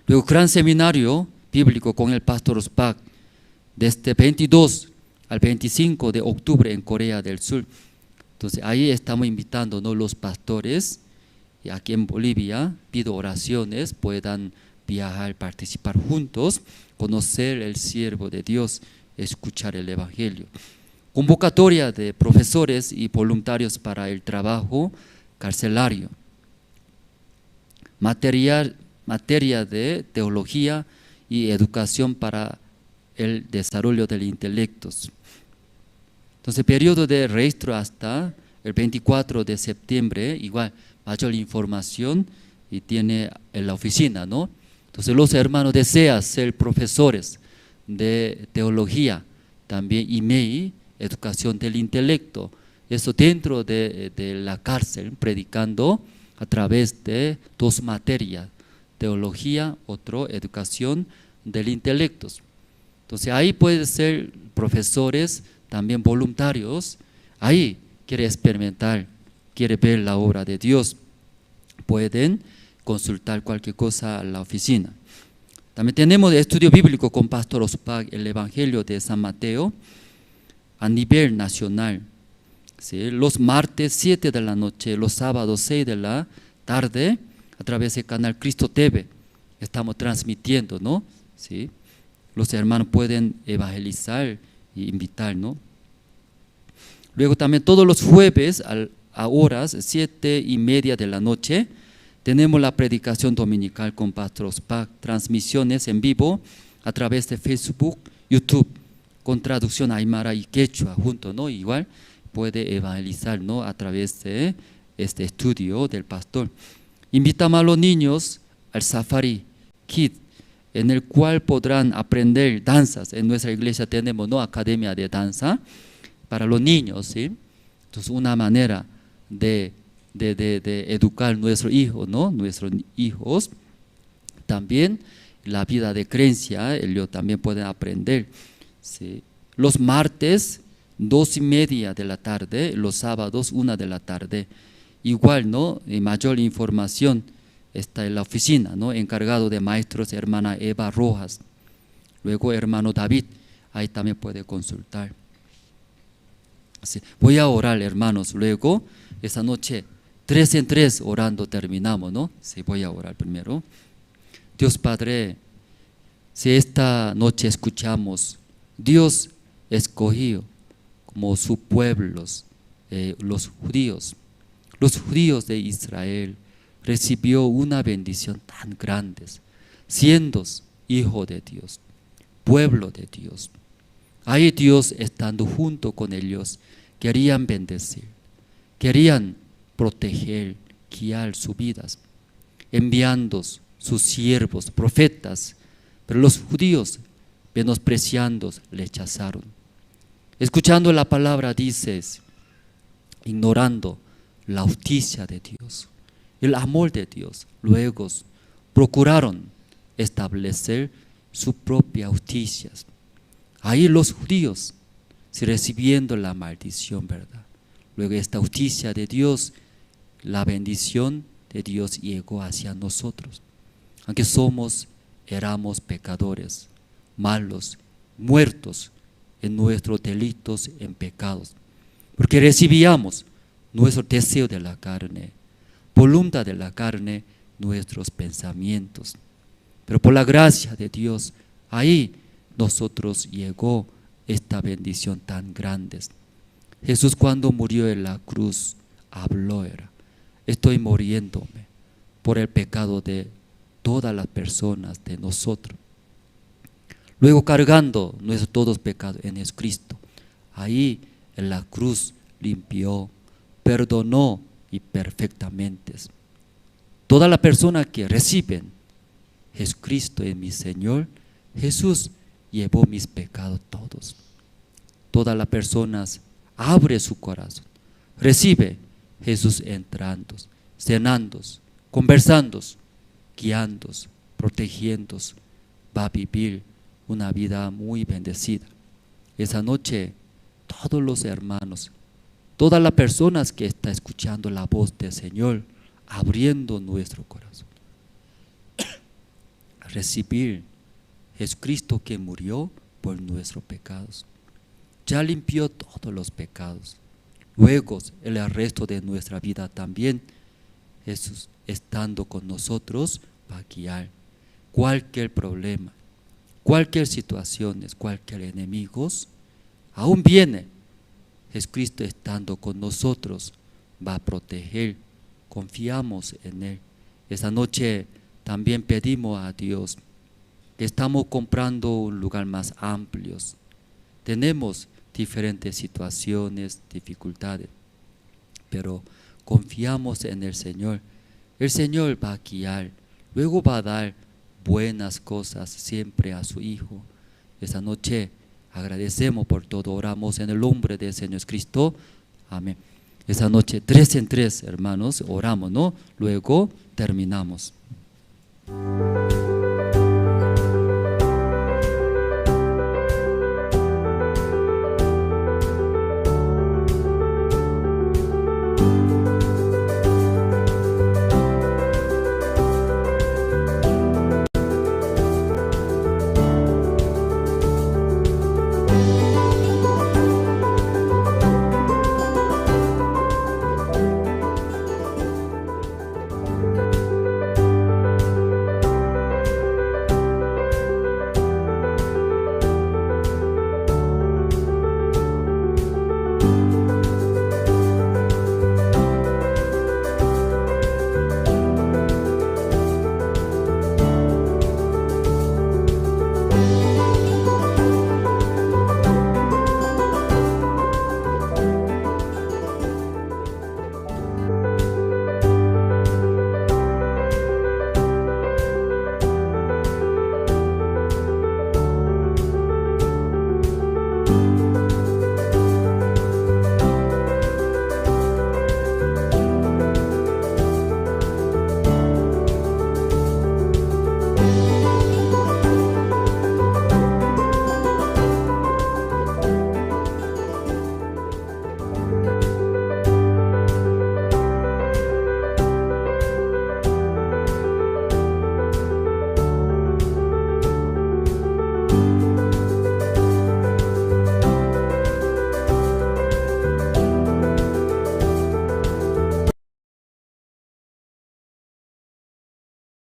Luego gran seminario bíblico con el pastor Ospak desde 22 al 25 de octubre en Corea del Sur. Entonces ahí estamos invitando, ¿no? Los pastores y aquí en Bolivia, pido oraciones, puedan viajar, participar juntos, conocer el siervo de Dios, escuchar el Evangelio. Convocatoria de profesores y voluntarios para el trabajo carcelario. Materia de teología y educación para el desarrollo del intelecto. Entonces, periodo de registro hasta el 24 de septiembre, igual, mayor información y tiene en la oficina, ¿no? Entonces, los hermanos desean ser profesores de teología, también IMEI, educación del intelecto, eso dentro de la cárcel, predicando a través de dos materias, teología, otro, educación del intelecto. Entonces ahí pueden ser profesores, también voluntarios, ahí quiere experimentar, quiere ver la obra de Dios, pueden consultar cualquier cosa a la oficina. También tenemos el estudio bíblico con Pastor Ospak, el Evangelio de San Mateo, a nivel nacional, ¿sí? Los martes 7 de la noche, los sábados 6 de la tarde, a través del canal Cristo TV, estamos transmitiendo, ¿no? ¿Sí? Los hermanos pueden evangelizar e invitar, ¿no? Luego también todos los jueves a horas 7:30 de la noche, tenemos la predicación dominical con Pastor Ospak, transmisiones en vivo a través de Facebook, YouTube, con traducción aymara y quechua junto, ¿no? Igual puede evangelizar, ¿no? A través de este estudio del pastor. Invitamos a los niños al Safari Kid, en el cual podrán aprender danzas. En nuestra iglesia tenemos, ¿no? Academia de danza para los niños, ¿sí? Entonces una manera de de educar nuestros hijos, ¿no? Nuestros hijos también la vida de creencia, ellos también pueden aprender. Sí. Los martes 2:30 de la tarde, los sábados 1 de la tarde. Igual, ¿no? Y mayor información está en la oficina, ¿no? Encargado de maestros, hermana Eva Rojas. Luego hermano David, ahí también puede consultar. Sí. Voy a orar, hermanos. Luego, esa noche, 3 en 3 orando terminamos, ¿no? Sí, voy a orar primero. Dios Padre, si esta noche escuchamos, Dios escogió como sus pueblos, los judíos de Israel, recibió una bendición tan grande, siendo hijo de Dios, pueblo de Dios. Ahí Dios estando junto con ellos, querían bendecir, querían proteger, guiar sus vidas, enviando sus siervos, profetas, pero los judíos, menospreciando, rechazaron. Escuchando la palabra dices, ignorando la justicia de Dios, el amor de Dios, luego procuraron establecer su propia justicia. Ahí los judíos, recibiendo la maldición, ¿verdad? Luego esta justicia de Dios, la bendición de Dios llegó hacia nosotros. Aunque éramos pecadores, malos, muertos en nuestros delitos, en pecados. Porque recibíamos nuestro deseo de la carne, voluntad de la carne, nuestros pensamientos. Pero por la gracia de Dios, ahí nosotros llegó esta bendición tan grande. Jesús cuando murió en la cruz, habló, estoy muriéndome por el pecado de todas las personas de nosotros. Luego cargando nuestros todos pecados en Jesucristo, ahí en la cruz limpió, perdonó y perfectamente. Todas las personas que reciben Jesucristo es mi Señor, Jesús llevó mis pecados todos. Todas las personas abre su corazón, recibe Jesús entrando, cenando, conversando, guiando, protegiendo, va a vivir una vida muy bendecida. Esa noche todos los hermanos, todas las personas que están escuchando la voz del Señor, abriendo nuestro corazón, recibir Jesucristo que murió por nuestros pecados, ya limpió todos los pecados. Luego el resto de nuestra vida también Jesús estando con nosotros va a guiar cualquier problema, cualquier situación, cualquier enemigo, aún viene, Jesucristo estando con nosotros va a proteger, confiamos en Él. Esa noche también pedimos a Dios que estamos comprando un lugar más amplio, tenemos diferentes situaciones, dificultades, pero confiamos en el Señor va a guiar, luego va a dar buenas cosas siempre a su Hijo. Esa noche agradecemos por todo, oramos en el nombre del Señor Cristo, amén. Esa noche 3 en 3, hermanos, oramos, ¿no? Luego terminamos.